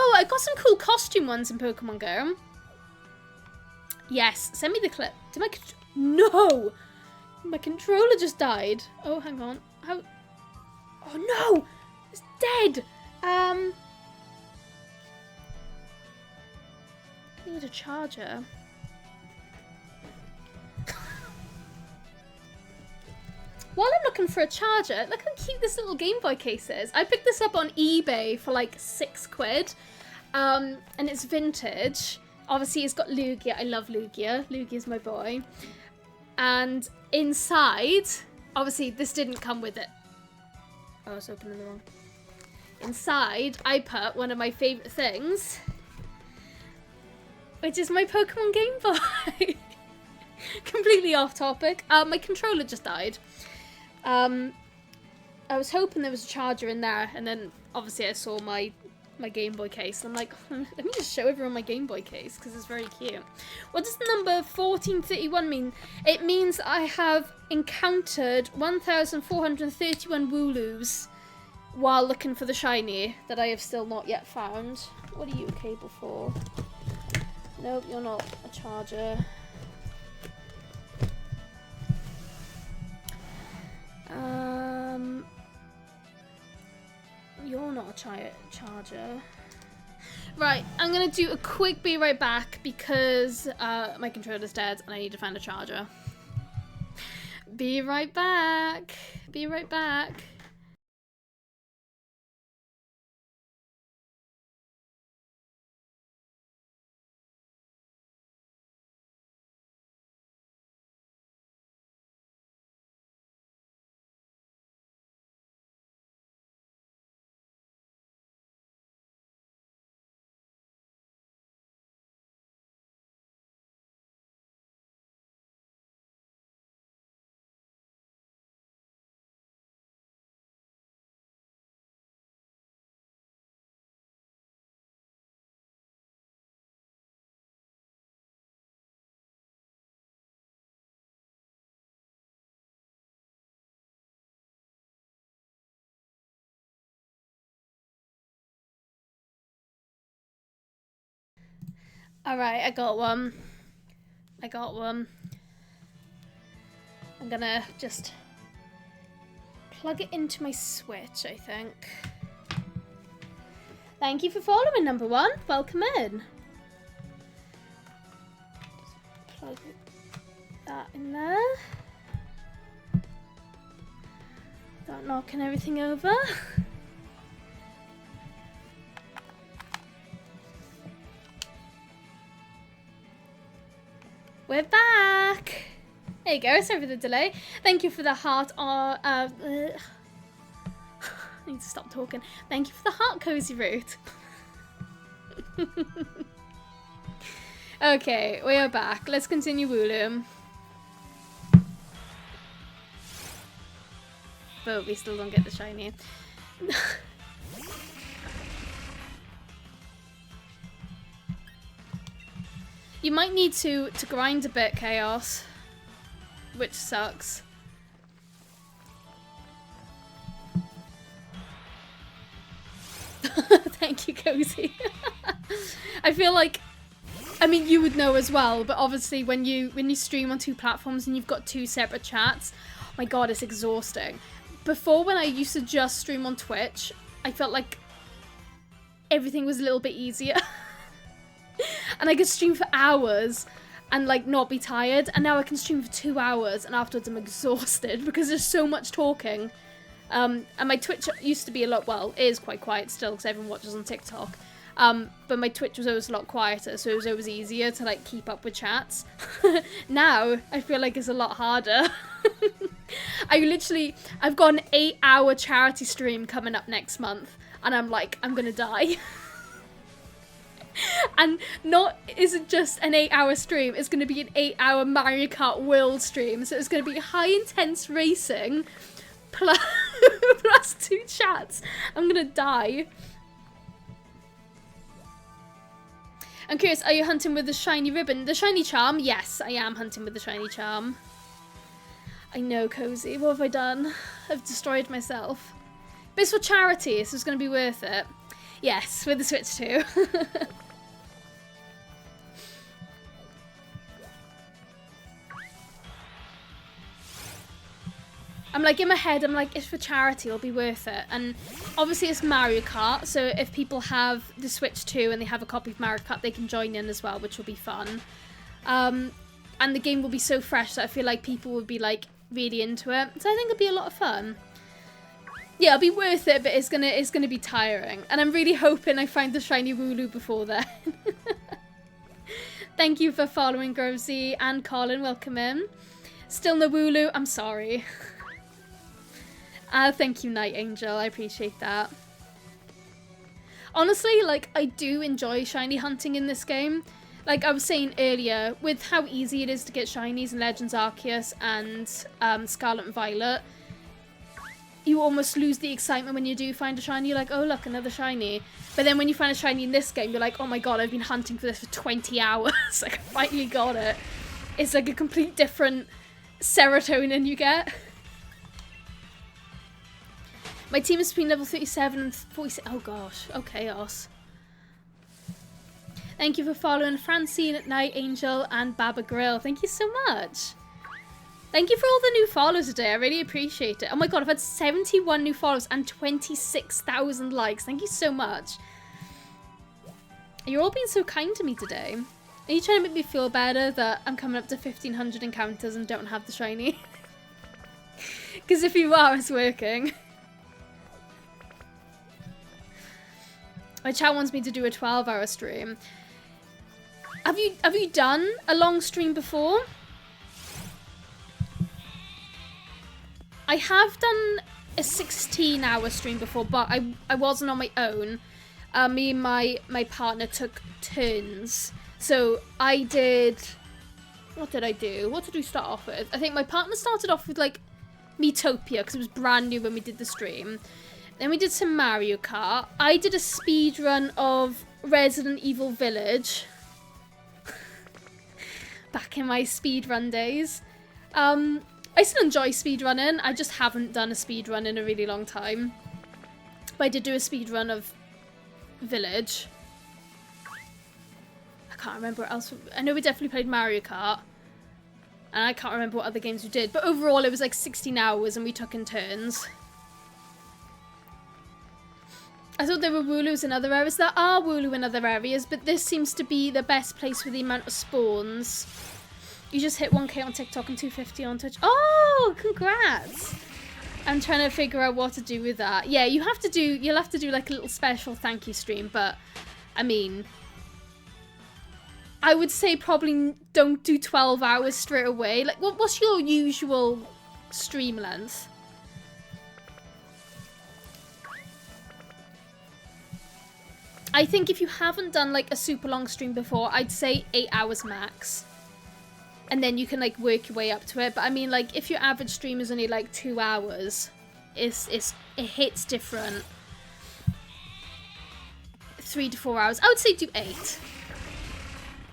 Oh, I got some cool costume ones in Pokemon Go. Yes, send me the clip. Did my no! My controller just died. Oh, hang on. How? Oh no! It's dead! I need a charger. While I'm looking for a charger, look how cute this little Game Boy case is. I picked this up on eBay for like £6. And it's vintage. Obviously, it's got Lugia. I love Lugia. Lugia's my boy. And inside, obviously, this didn't come with it. Oh, I was opening the wrong. Inside, I put one of my favourite things, which is my Pokemon Game Boy. Completely off topic. My controller just died. I was hoping there was a charger in there, and then obviously I saw my Game Boy case, and I'm like, let me just show everyone my Game Boy case, because it's very cute. What does the number 1431 mean? It means I have encountered 1,431 wooloos while looking for the shiny that I have still not yet found. What are you a cable for? Nope, you're not a charger. You're not a charger. Right, I'm gonna do a quick be right back because my controller's dead and I need to find a charger. Be right back. Be right back. Alright, I got one. I'm gonna just plug it into my Switch, I think. Thank you for following, number one. Welcome in. Just plug that in there. Start knocking everything over. We're back! There you go, sorry for the delay. Thank you for the heart. I need to stop talking. Thank you for the heart, Cozy Root. Okay, we are back. Let's continue wooloo. But we still don't get the shiny. You might need to grind a bit, Chaos. Which sucks. Thank you, Cozy. I feel like, I mean, you would know as well, but obviously when you stream on two platforms and you've got two separate chats, oh my god, it's exhausting. Before, when I used to just stream on Twitch, I felt like everything was a little bit easier. And I could stream for hours and like not be tired, and now I can stream for 2 hours and afterwards I'm exhausted because there's so much talking. And my Twitch used to be a lot, well, it is quite quiet still because everyone watches on TikTok. But my Twitch was always a lot quieter, so it was always easier to like keep up with chats. Now I feel like it's a lot harder. I've got an 8-hour charity stream coming up next month, and I'm like, I'm gonna die. And is it just an 8-hour stream, it's going to be an 8-hour Mario Kart World stream. So it's going to be high intense racing plus 2 chats. I'm going to die. I'm curious, are you hunting with the shiny ribbon? The shiny charm? Yes, I am hunting with the shiny charm. I know, Cozy. What have I done? I've destroyed myself. But it's for charity, so it's going to be worth it. Yes, with the Switch too. I'm like, in my head, I'm like, it's for charity, it'll be worth it. And obviously it's Mario Kart, so if people have the Switch too and they have a copy of Mario Kart, they can join in as well, which will be fun. And the game will be so fresh that I feel like people would be like really into it. So I think it'll be a lot of fun. Yeah, it'll be worth it, but it's gonna be tiring. And I'm really hoping I find the shiny wooloo before then. Thank you for following, Grovesy and Colin. Welcome in. Still no wooloo. I'm sorry. Thank you, Night Angel. I appreciate that. Honestly, like, I do enjoy shiny hunting in this game. like I was saying earlier, with how easy it is to get shinies in Legends Arceus and Scarlet and Violet, you almost lose the excitement when you do find a shiny. You're like, oh look, another shiny. But then when you find a shiny in this game, you're like, oh my god, I've been hunting for this for 20 hours. Like, I finally got it. It's like a complete different serotonin you get. My team is between level 37 and 46. Oh gosh, oh chaos. Thank you for following Francine, Night Angel, and Baba Grill. Thank you so much. Thank you for all the new follows today. I really appreciate it. Oh my god, I've had 71 new follows and 26,000 likes. Thank you so much. You're all being so kind to me today. Are you trying to make me feel better that I'm coming up to 1,500 encounters and don't have the shiny? Because if you are, it's working. My chat wants me to do a 12-hour stream. Have you done a long stream before? I have done a 16-hour stream before, but I wasn't on my own. Me and my partner took turns. So I did... What did I do? What did we start off with? I think my partner started off with, like, Miitopia, because it was brand new when we did the stream. Then we did some Mario Kart. I did a speed run of Resident Evil Village. Back in my speedrun days. I still enjoy speedrunning. I just haven't done a speedrun in a really long time. But I did do a speedrun of Village. I can't remember what else. I know we definitely played Mario Kart. And I can't remember what other games we did. But overall it was like 16 hours and we took in turns. I thought there were wooloos in other areas. There are wooloo in other areas, but this seems to be the best place for the amount of spawns. You just hit 1k on TikTok and 250 on Twitch. Oh, congrats! I'm trying to figure out what to do with that. Yeah, you'll have to do like a little special thank you stream, but I mean, I would say probably don't do 12 hours straight away. Like, what's your usual stream length? I think if you haven't done like a super long stream before, I'd say 8 hours max. And then you can like work your way up to it. But I mean, like, if your average stream is only like 2 hours, it hits different. 3 to 4 hours. I would say do 8.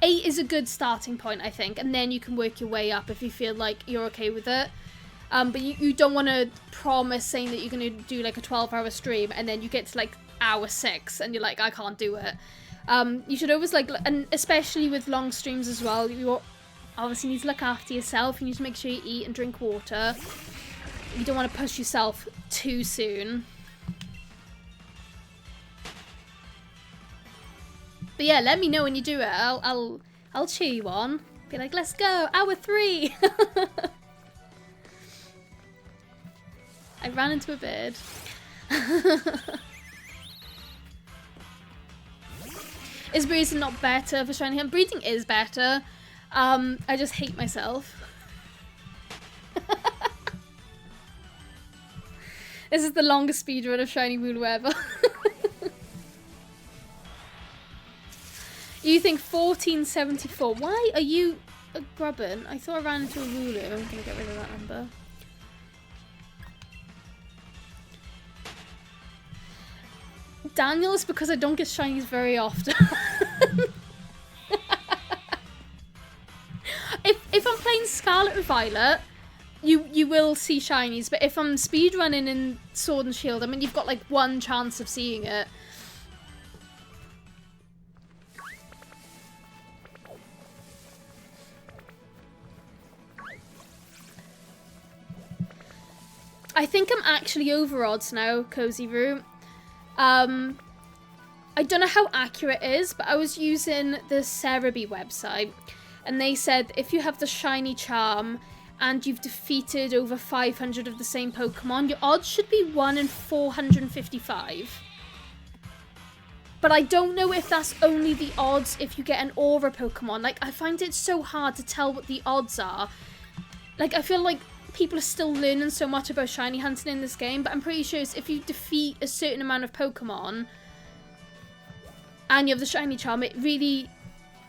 8 is a good starting point, I think. And then you can work your way up if you feel like you're okay with it. But you don't want to promise saying that you're going to do like a 12-hour stream and then you get to like hour 6 and you're like, I can't do it. You should always like, and especially with long streams as well, you obviously need to look after yourself. You need to make sure you eat and drink water. You don't want to push yourself too soon. But yeah, let me know when you do it. I'll cheer you on. Be like, let's go, hour 3. I ran into a bird. Is breeding not better for shiny hunt? Breeding is better. I just hate myself. This is the longest speedrun of shiny wooloo ever. You think 1474? Why are you grubbing? I thought I ran into a wooloo. I'm gonna get rid of that number. Daniel, is because I don't get shinies very often. if I'm playing Scarlet and Violet, you will see shinies, but if I'm speedrunning in Sword and Shield, I mean, you've got like 1 chance of seeing it. I think I'm actually over odds now, Cozy Root. I don't know how accurate it is, but I was using the Cerebi website, and they said if you have the shiny charm and you've defeated over 500 of the same Pokemon, your odds should be 1 in 455. But I don't know if that's only the odds if you get an Aura Pokemon. Like, I find it so hard to tell what the odds are. Like, I feel like people are still learning so much about shiny hunting in this game, but I'm pretty sure if you defeat a certain amount of Pokemon and you have the shiny charm, it really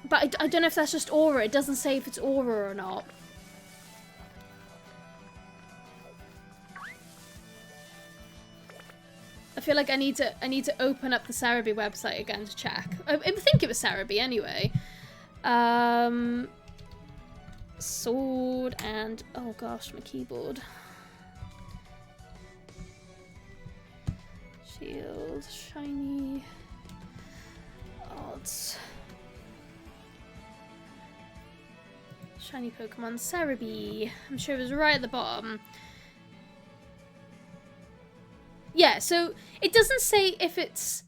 But I don't know if that's just aura. It doesn't say if it's aura or not. I feel like I need to open up the Cerebi website again to check. I think it was Cerebi anyway. Sword and oh gosh, my keyboard. Shield, shiny, odds. Shiny Pokemon, Cerebi. I'm sure it was right at the bottom. Yeah, so it doesn't say if it's